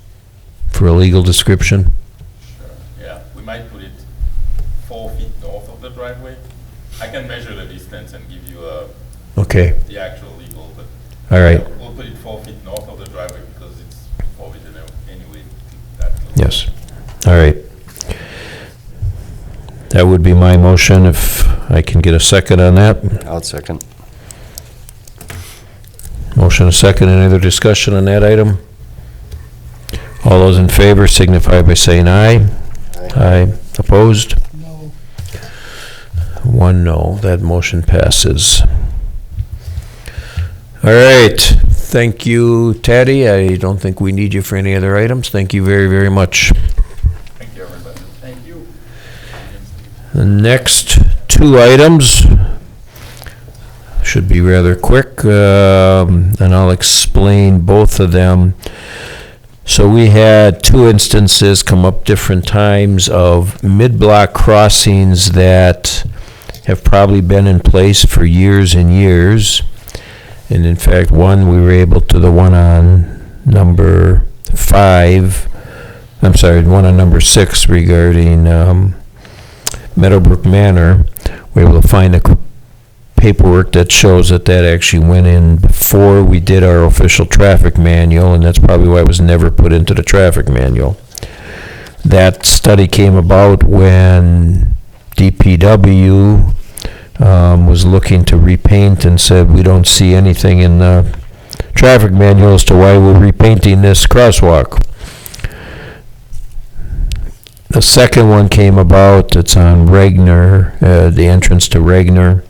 for a legal description. Yeah, we might put it 4 feet north of the driveway. I can measure the distance and give you Okay, the actual legal, but all right, we'll put it 4 feet north of the driveway because it's forbidden anyway. That yes, all right. That would be my motion, if I can get a second on that. I'll second. Motion a second, any other discussion on that item? All those in favor signify by saying aye. Aye. Opposed? No. 1 no, that motion passes. All right, thank you, Taddy. I don't think we need you for any other items. Thank you very, very much. Thank you, everybody. Thank you. The next 2 items should be rather quick, and I'll explain both of them. So we had 2 instances come up different times of mid-block crossings that have probably been in place for years and years. And in fact, one we were able to, the one on number 5, I'm sorry, one on number 6 regarding Meadowbrook Manor, we were able to find the paperwork that shows that that actually went in before we did our official traffic manual, and that's probably why it was never put into the traffic manual. That study came about when DPW was looking to repaint and said, we don't see anything in the traffic manual as to why we're repainting this crosswalk. The second one came about, it's on Regner, the entrance to Regner,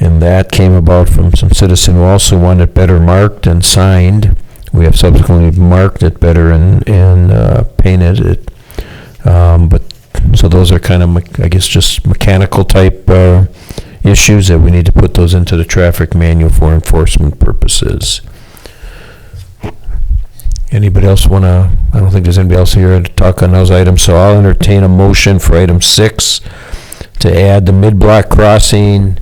and that came about from some citizen who also wanted it better marked and signed. We have subsequently marked it better and painted it. But so those are kind of, I guess, just mechanical type issues that we need to put those into the traffic manual for enforcement purposes. Anybody else want to, I don't think there's anybody else here to talk on those items, so I'll entertain a motion for item 6 to add the mid-block crossing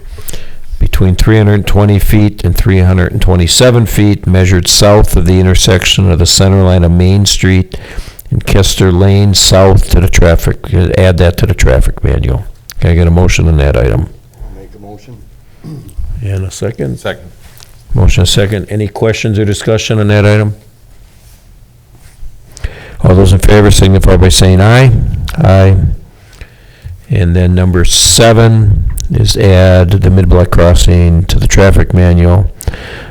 between 320 feet and 327 feet measured south of the intersection of the center line of Main Street and Kester Lane south to the traffic, add that to the traffic manual. Can I get a motion on that item? Make a motion. And a second? Second. Motion a second. Any questions or discussion on that item? All those in favor signify by saying aye. Aye. And then number 7 is add the mid-block crossing to the traffic manual,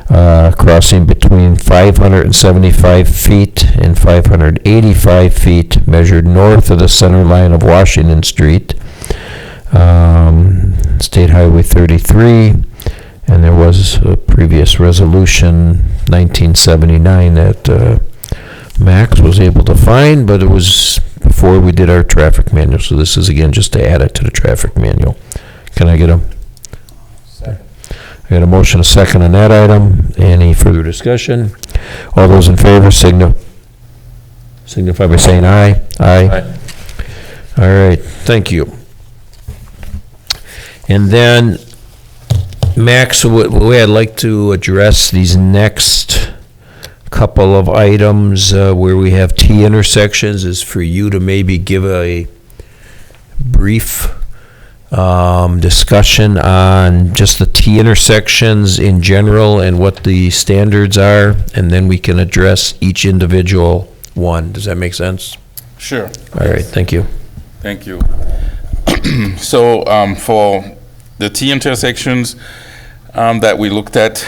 crossing between 575 feet and 585 feet measured north of the center line of Washington Street, State Highway 33, and there was a previous resolution, 1979, that Max was able to find, but it was before we did our traffic manual, so this is again just to add it to the traffic manual. Can I get a second? I got a motion, a second on that item. Any further discussion? All those in favor signify by saying aye. Aye. All right, thank you. And then, Max, the way I'd like to address these next couple of items where we have T intersections is for you to maybe give a brief discussion on just the T intersections in general and what the standards are, and then we can address each individual one. Does that make sense? Sure. All right, thank you. Thank you. So for the T intersections that we looked at,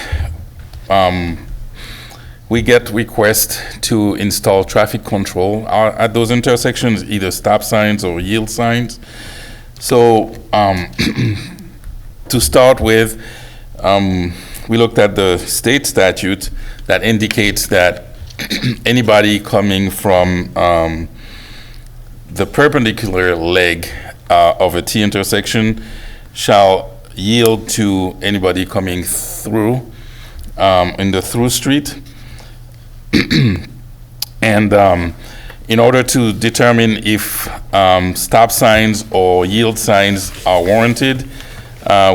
we get requests to install traffic control at those intersections, either stop signs or yield signs. So to start with, we looked at the state statute that indicates that anybody coming from the perpendicular leg of a T intersection shall yield to anybody coming through in the through street. And in order to determine if stop signs or yield signs are warranted,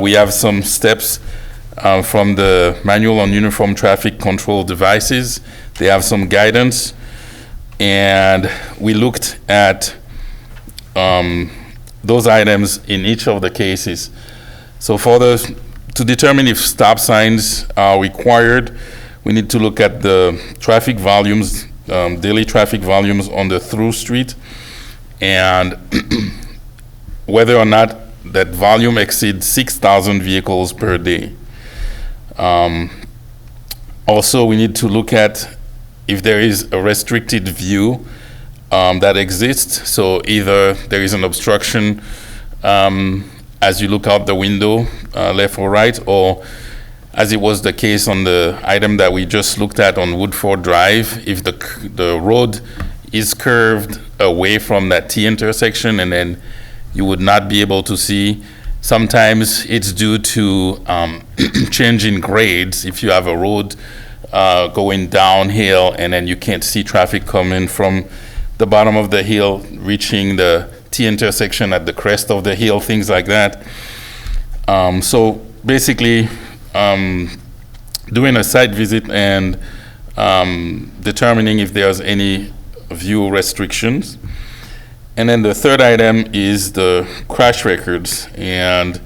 we have some steps from the Manual on Uniform Traffic Control Devices. They have some guidance, and we looked at those items in each of the cases. So to determine if stop signs are required, we need to look at the traffic volumes, daily traffic volumes on the through street, and whether or not that volume exceeds 6,000 vehicles per day. Also, we need to look at if there is a restricted view that exists. So either there is an obstruction as you look out the window, left or right, or as it was the case on the item that we just looked at on Woodford Drive, if the road is curved away from that T intersection and then you would not be able to see. Sometimes it's due to change in grades. If you have a road going downhill and then you can't see traffic coming from the bottom of the hill, reaching the T intersection at the crest of the hill, things like that. So basically, doing a site visit and determining if there's any view restrictions. And then the third item is the crash records. And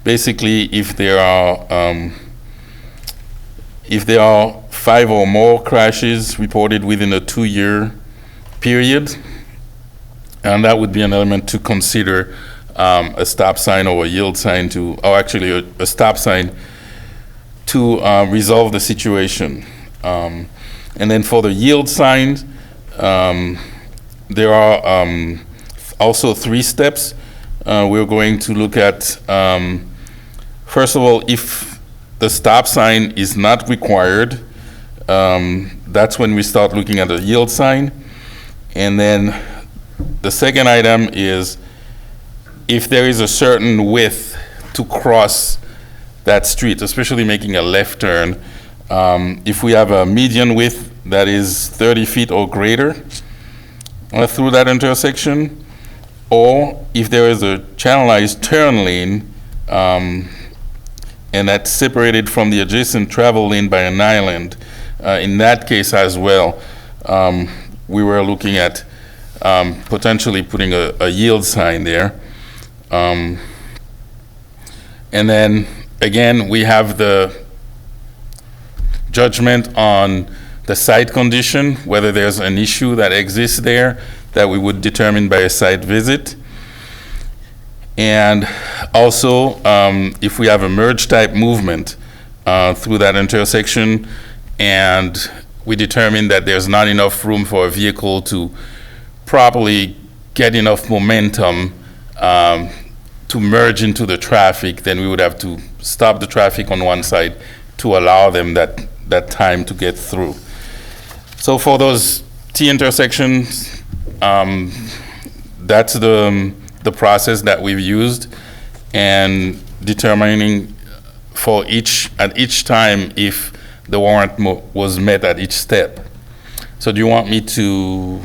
basically, if there are 5 or more crashes reported within a 2-year period, and that would be an element to consider a stop sign or a yield sign or actually a stop sign to resolve the situation. And then for the yield signs, there are also 3 steps. We're going to look at, first of all, if the stop sign is not required, that's when we start looking at a yield sign. And then the second item is if there is a certain width to cross that street, especially making a left turn. If we have a median width that is 30 feet or greater through that intersection, or if there is a channelized turn lane and that's separated from the adjacent travel lane by an island, in that case as well, we were looking at potentially putting a yield sign there. And then again, we have the judgment on the site condition, whether there's an issue that exists there that we would determine by a site visit. And also, if we have a merge type movement through that intersection and we determine that there's not enough room for a vehicle to properly get enough momentum to merge into the traffic, then we would have to stop the traffic on one side to allow them that time to get through. So for those T intersections, that's the process that we've used, and determining at each time if the warrant was met at each step. So do you want me to?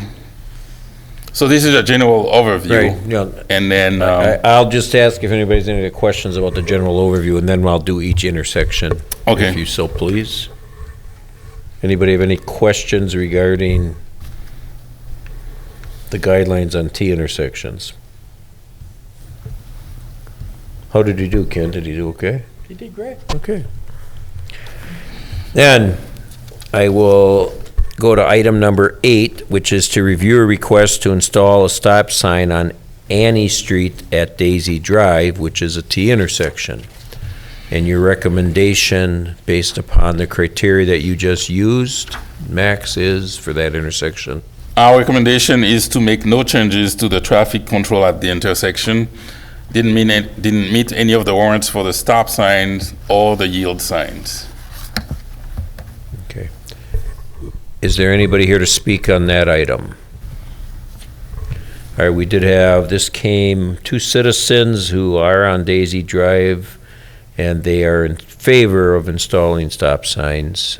So this is a general overview. Right, yeah. And then I'll just ask if anybody's any questions about the general overview, and then I'll do each intersection. Okay. If you so please. Anybody have any questions regarding the guidelines on T intersections? How did he do, Ken? Did he do okay? He did great. Okay. Then I will go to item number 8, which is to review a request to install a stop sign on Annie Street at Daisy Drive, which is a T intersection. And your recommendation, based upon the criteria that you just used, Max, is for that intersection? Our recommendation is to make no changes to the traffic control at the intersection. Didn't meet any of the warrants for the stop signs or the yield signs. Okay. Is there anybody here to speak on that item? All right, we did have, this came, 2 citizens who are on Daisy Drive, and they are in favor of installing stop signs.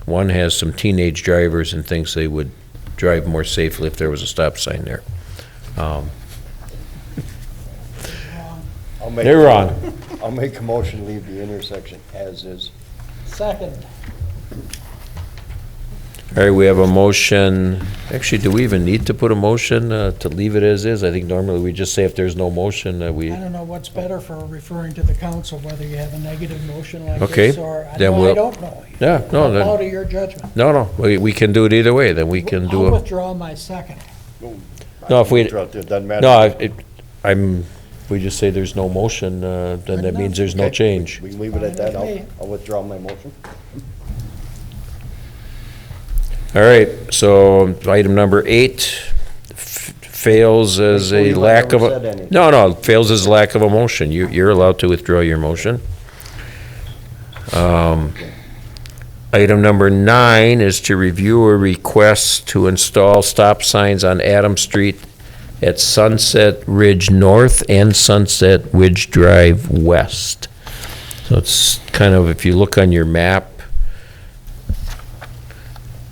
One has some teenage drivers and thinks they would drive more safely if there was a stop sign there. They're wrong. I'll make a motion to leave the intersection as is. Second. All right, we have a motion. Actually, do we even need to put a motion to leave it as is? I think normally we just say if there's no motion, we. I don't know what's better for referring to the council, whether you have a negative motion like Okay, this or, then no, I we'll- don't know. Yeah, no, I'm then- out of your judgment. No, we can do it either way, then we can do I'll a. withdraw my second. No, if we, It doesn't matter. no, if we just say there's no motion, then that means there's no Okay. change. We can leave it at that. Fine with me. I'll withdraw my motion. All right, so item number 8 fails as Before a you lack of ever a. said anything. No, fails as a lack of a motion. You're allowed to withdraw your motion. Item number 9 is to review a request to install stop signs on Adams Street at Sunset Ridge North and Sunset Ridge Drive West. So it's kind of, if you look on your map,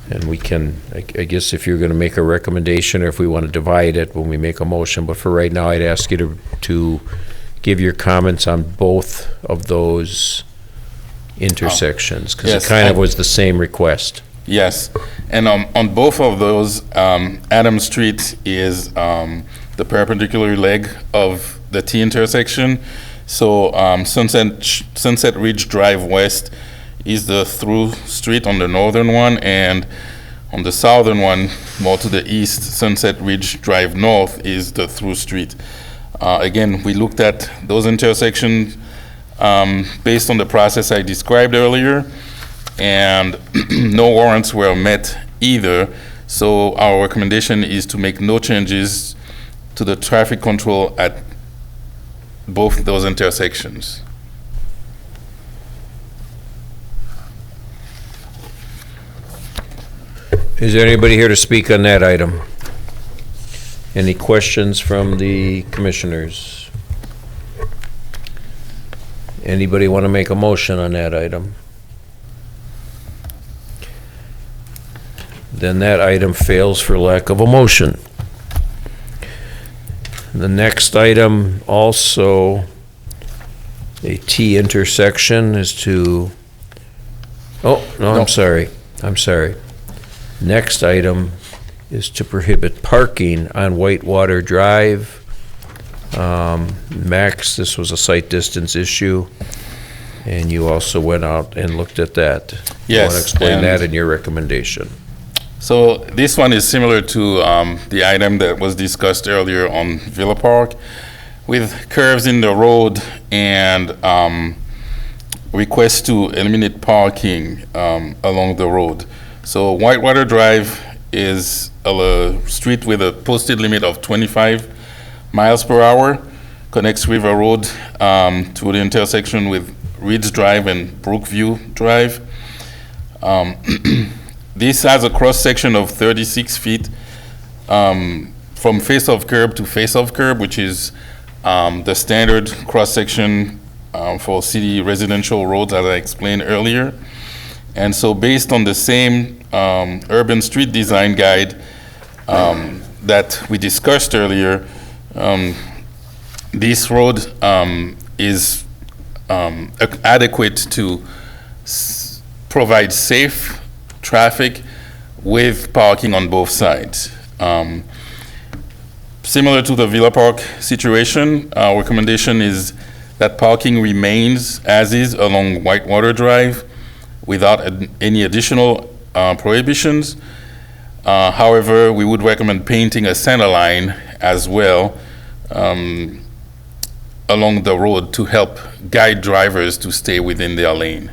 and we can, I guess if you're going to make a recommendation or if we want to divide it when we make a motion, but for right now, I'd ask you to give your comments on both of those intersections, because it Yes, kind of was the same request. Yes, and on both of those, Adams Street is the perpendicular leg of the T intersection. So Sunset Ridge Drive West is the through street on the northern one, and on the southern one, more to the east, Sunset Ridge Drive North is the through street. Again, we looked at those intersections based on the process I described earlier, and no warrants were met either. So our recommendation is to make no changes to the traffic control at both those intersections. Is there anybody here to speak on that item? Any questions from the commissioners? Anybody want to make a motion on that item? Then that item fails for lack of a motion. The next item, also a T intersection, is to, oh, no, I'm sorry. Next item is to prohibit parking on Whitewater Drive. Max, this was a site distance issue, and you also went out and looked at that. You want to Yes, explain and- that in your recommendation? So this one is similar to the item that was discussed earlier on Villa Park, with curves in the road and requests to eliminate parking along the road. So Whitewater Drive is a street with a posted limit of 25 miles per hour, connects River Road to the intersection with Ridge Drive and Brookview Drive. This has a cross-section of 36 feet from face of curb to face of curb, which is the standard cross-section for city residential roads, as I explained earlier. And so based on the same urban street design guide that we discussed earlier, this road is adequate to provide safe traffic with parking on both sides. Similar to the Villa Park situation, our recommendation is that parking remains as is along Whitewater Drive without any additional prohibitions. However, we would recommend painting a center line as well along the road to help guide drivers to stay within their lane.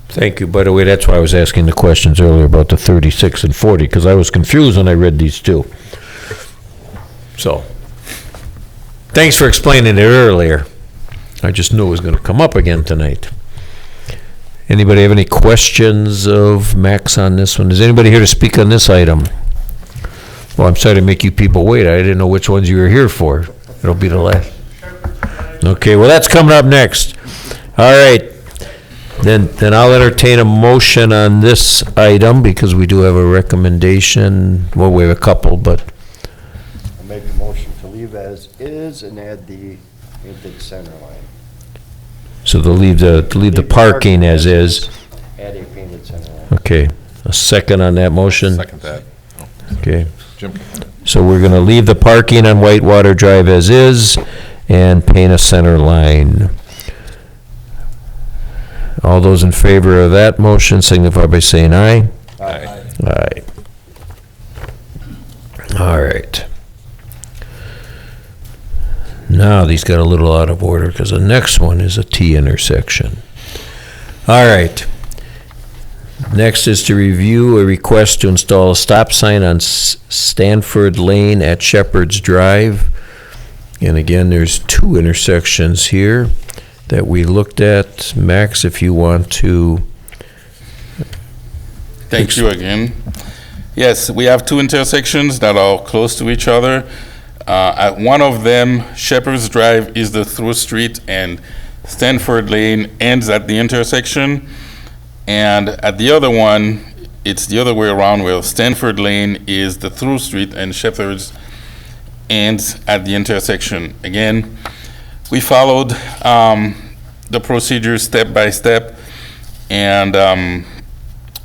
Thank you. By the way, that's why I was asking the questions earlier about the 36 and 40, because I was confused when I read these two. So, thanks for explaining it earlier. I just knew it was going to come up again tonight. Anybody have any questions of Max on this one? Is anybody here to speak on this item? Well, I'm sorry to make you people wait. I didn't know which ones you were here for. It'll be the last. Okay, well, that's coming up next. All right. Then I'll entertain a motion on this item because we do have a recommendation. Well, we have a couple, but I'll make a motion to leave as is and add the painted center line. so to leave the parking as is. Add a painted center line. Okay, a second on that motion. Second that. Okay, Jim? so we're gonna leave the parking on Whitewater Drive as is and paint a center line. All those in favor of that motion signify by saying aye. Aye. Aye. All right. Now, these got a little out of order because the next one is a T intersection. All right. Next is to review a request to install a stop sign on Stanford Lane at Shepherd's Drive. And again, there's two intersections here that we looked at. Max, if you want to. Thank you again. Yes, we have two intersections that are close to each other. At one of them, Shepherd's Drive is the through street and Stanford Lane ends at the intersection. And at the other one, it's the other way around where Stanford Lane is the through street and Shepherd's ends at the intersection. Again, we followed the procedure step by step, and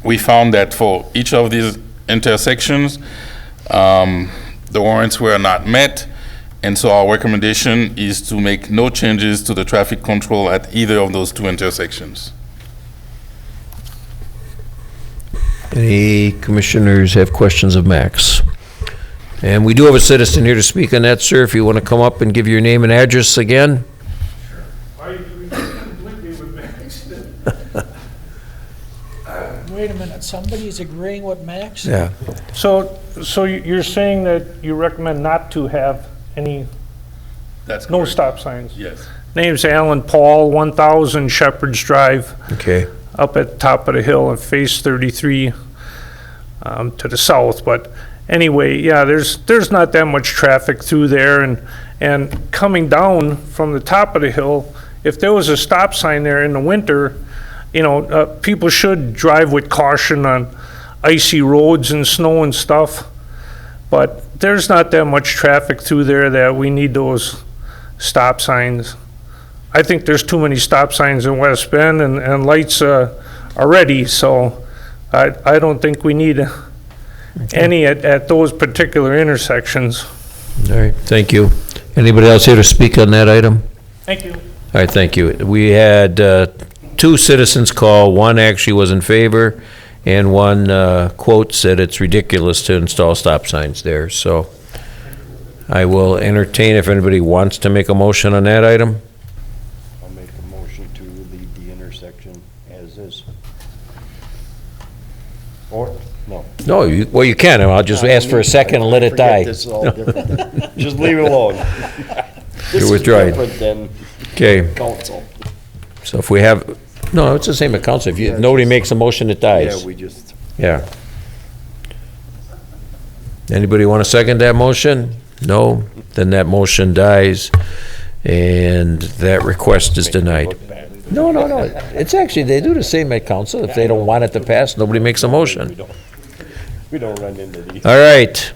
we found that for each of these intersections, the warrants were not met, and so our recommendation is to make no changes to the traffic control at either of those two intersections. Any commissioners have questions of Max? And we do have a citizen here to speak on that, sir. If you want to come up and give your name and address again. Wait a minute, somebody's agreeing with Max? Yeah. So you're saying that you recommend not to have any, That's no correct. stop signs? Yes. Name's Alan Paul, 1000 Shepherd's Drive, Okay. up at the top of the hill and face 33 to the south. But anyway, yeah, there's not that much traffic through there, and coming down from the top of the hill, if there was a stop sign there in the winter, you know, people should drive with caution on icy roads and snow and stuff. But there's not that much traffic through there that we need those stop signs. I think there's too many stop signs in West Bend and lights already, so I don't think we need any at those particular intersections. All right, thank you. Anybody else here to speak on that item? Thank you. All right, thank you. We had two citizens call. One actually was in favor, and one quote said it's ridiculous to install stop signs there. So I will entertain if anybody wants to make a motion on that item. I'll make a motion to leave the intersection as is. Or, no. No, well, you can. I'll just ask for a second and let it die. Forget this is all different. Just leave it alone. This is withdrawing. different than Okay, council. so if we have, no, it's the same at council. If nobody makes a motion, it dies. Yeah, we just, Yeah. Anybody want to second that motion? No? Then that motion dies, and that request is denied. No. It's actually, they do the same at council. If they don't want it to pass, nobody makes a motion. we don't run into these. All right.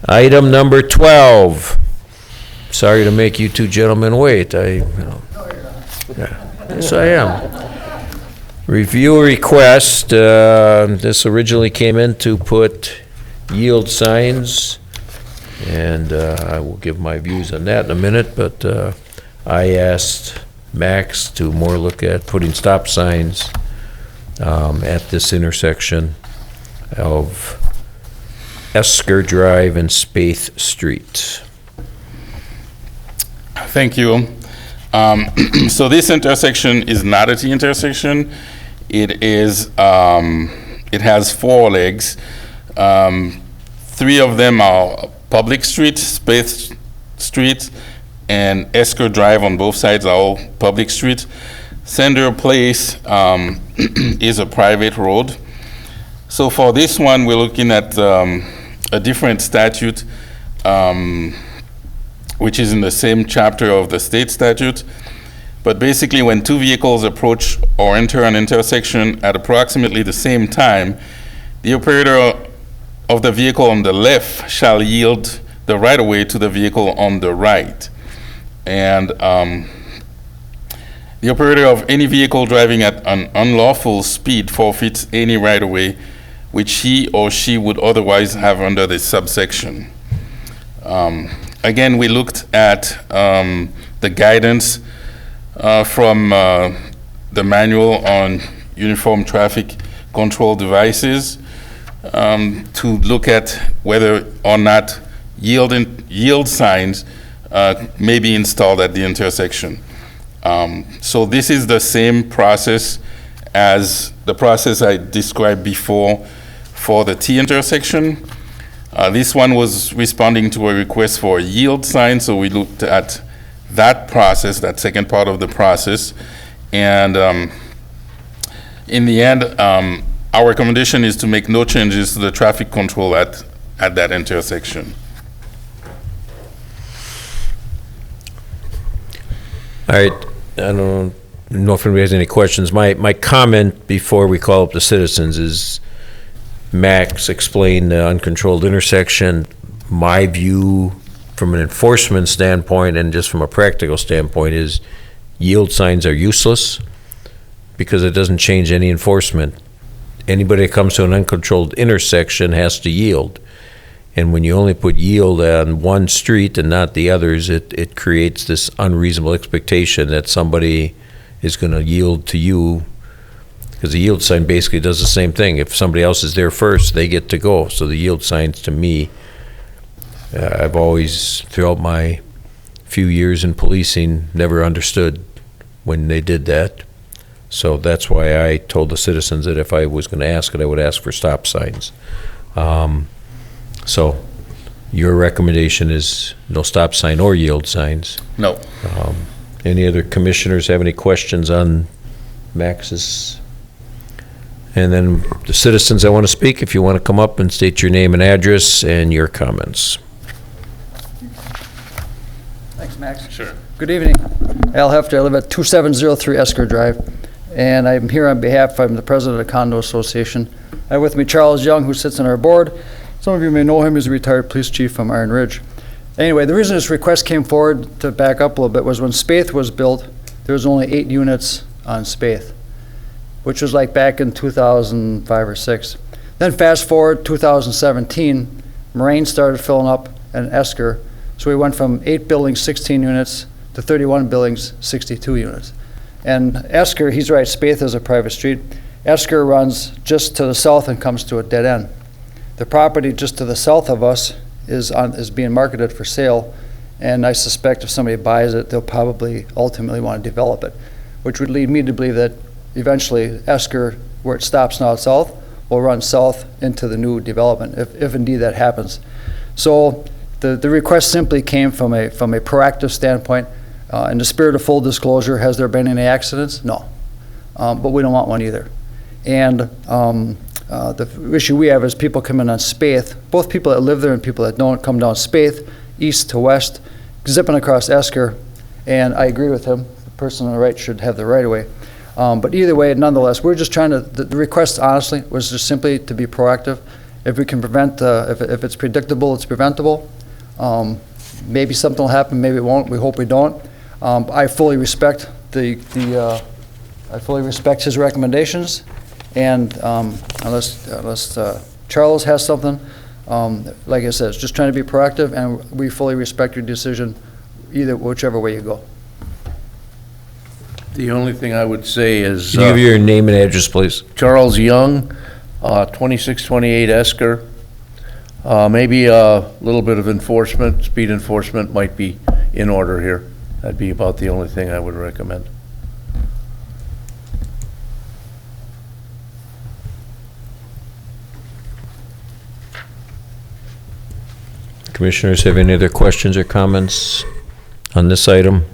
Item number 12. Sorry to make you two gentlemen wait. Yes, I am. Review a request. This originally came in to put yield signs, and I will give my views on that in a minute, but I asked Max to more look at putting stop signs at this intersection of Esker Drive and Spaeth Street. Thank you. So this intersection is not a T intersection. It is. It has 4 legs. 3 of them are public streets, Spaeth Street, and Esker Drive on both sides are all public streets. Center Place is a private road. So for this one, we're looking at a different statute, which is in the same chapter of the state statute. But basically, when 2 vehicles approach or enter an intersection at approximately the same time, the operator of the vehicle on the left shall yield the right-of-way to the vehicle on the right. And the operator of any vehicle driving at an unlawful speed forfeits any right-of-way which he or she would otherwise have under this subsection. Again, we looked at the guidance from the manual on uniform traffic control devices to look at whether or not yield signs may be installed at the intersection. So this is the same process as the process I described before for the T intersection. This one was responding to a request for a yield sign, so we looked at that process, that second part of the process. And in the end, our recommendation is to make no changes to the traffic control at that intersection. All right, I don't know if anybody has any questions. My comment before we call up the citizens is Max explained the uncontrolled intersection. My view from an enforcement standpoint and just from a practical standpoint is yield signs are useless because it doesn't change any enforcement. Anybody that comes to an uncontrolled intersection has to yield. And when you only put yield on one street and not the others, it creates this unreasonable expectation that somebody is going to yield to you, because the yield sign basically does the same thing. If somebody else is there first, they get to go. So the yield signs, to me, I've always, throughout my few years in policing, never understood when they did that. So that's why I told the citizens that if I was going to ask it, I would ask for stop signs. So your recommendation is no stop sign or yield signs. No. Any other commissioners have any questions on Max's? And then the citizens that want to speak, if you want to come up and state your name and address and your comments. Thanks, Max. Sure. Good evening. Al Hefter. I live at 2703 Esker Drive, and I'm here on behalf, I'm the president of the Condo Association. I have with me Charles Young, who sits on our board. Some of you may know him as a retired police chief from Iron Ridge. Anyway, the reason this request came forward, to back up a little bit, was when Spaeth was built, there was only 8 units on Spaeth, which was like back in 2005 or 6. Then fast forward 2017, Moraine started filling up in Esker, so we went from 8 buildings, 16 units, to 31 buildings, 62 units. And Esker, he's right, Spaeth is a private street. Esker runs just to the south and comes to a dead end. The property just to the south of us is being marketed for sale, and I suspect if somebody buys it, they'll probably ultimately want to develop it, which would lead me to believe that eventually Esker, where it stops now south, will run south into the new development, if indeed that happens. So the request simply came from a proactive standpoint. In the spirit of full disclosure, has there been any accidents? No, but we don't want one either. And the issue we have is people coming on Spaeth, both people that live there and people that don't, come down Spaeth, east to west, zipping across Esker, and I agree with him, the person on the right should have the right of way. But either way, nonetheless, we're just trying to, the request honestly was just simply to be proactive. If we can prevent, if it's predictable, it's preventable. Maybe something will happen, maybe it won't, we hope we don't. I fully respect I fully respect his recommendations, and unless Charles has something, like I said, it's just trying to be proactive, and we fully respect your decision, whichever way you go. The only thing I would say is... Can you give your name and address, please? Charles Young, 2628 Esker. Maybe a little bit of enforcement, speed enforcement might be in order here. That'd be about the only thing I would recommend. Commissioners have any other questions or comments on this item?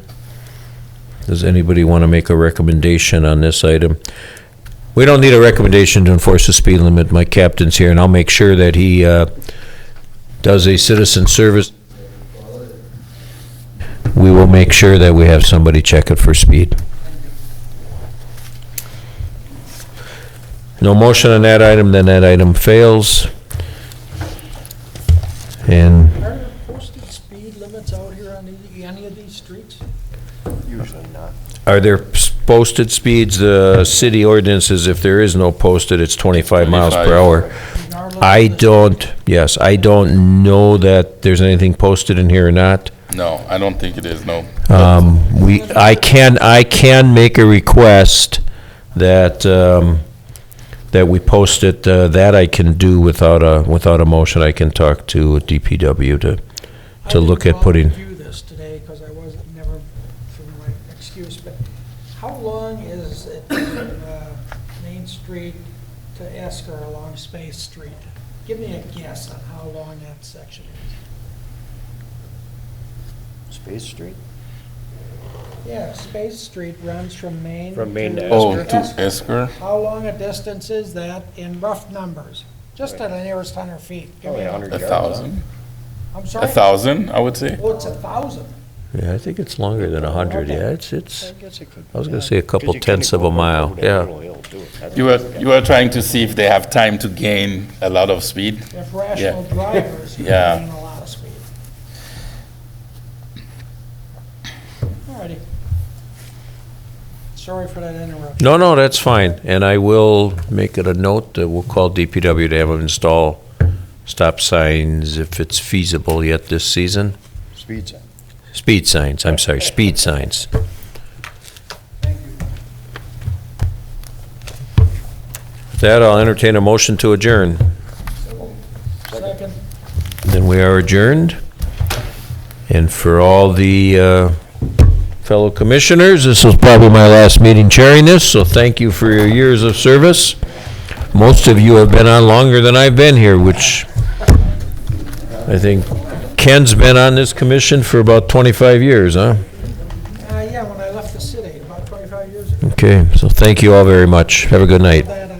Does anybody want to make a recommendation on this item? We don't need a recommendation to enforce the speed limit. My captain's here, and I'll make sure that he does a citizen service. We will make sure that we have somebody check it for speed. No motion on that item, then that item fails. And Are there posted speed limits out here on any of these streets? Usually not. are there posted speeds? The city ordinances, if there is no posted, it's 25 miles per hour. I don't know that there's anything posted in here or not. No, I don't think it is, no. I can make a request that, that we post it, that I can do without a motion. I can talk to DPW to look at putting. I didn't review this today because I wasn't, never, for my excuse, but how long is it from Main Street to Esker along Space Street? Give me a guess on how long that section is. Space Street? Yeah, Space Street runs from Main. From Main to Oh, to Esker? How long a distance is that in rough numbers? Just at the nearest 100 feet. Give me 1,000? I'm sorry? 1,000, I would say. Oh, it's 1,000. Yeah, I think it's longer than 100. Okay. Yeah, it's. I guess it could. I was going to say a couple tenths of a mile. Yeah. You were trying to see if they have time to gain a lot of speed? If rational drivers can Yeah. gain a lot of speed. Alrighty. Sorry for that interruption. No, that's fine. And I will make it a note that we'll call DPW to have them install stop signs if it's feasible yet this season. Speed sign. Speed signs, I'm sorry, speed signs. With that, I'll entertain a motion to adjourn. Second. Then we are adjourned. And for all the fellow commissioners, this was probably my last meeting chairing this, so thank you for your years of service. Most of you have been on longer than I've been here, which I think Ken's been on this commission for about 25 years, huh? Yeah, when I left the city, about 25 years ago. Okay, so thank you all very much. Have a good night. That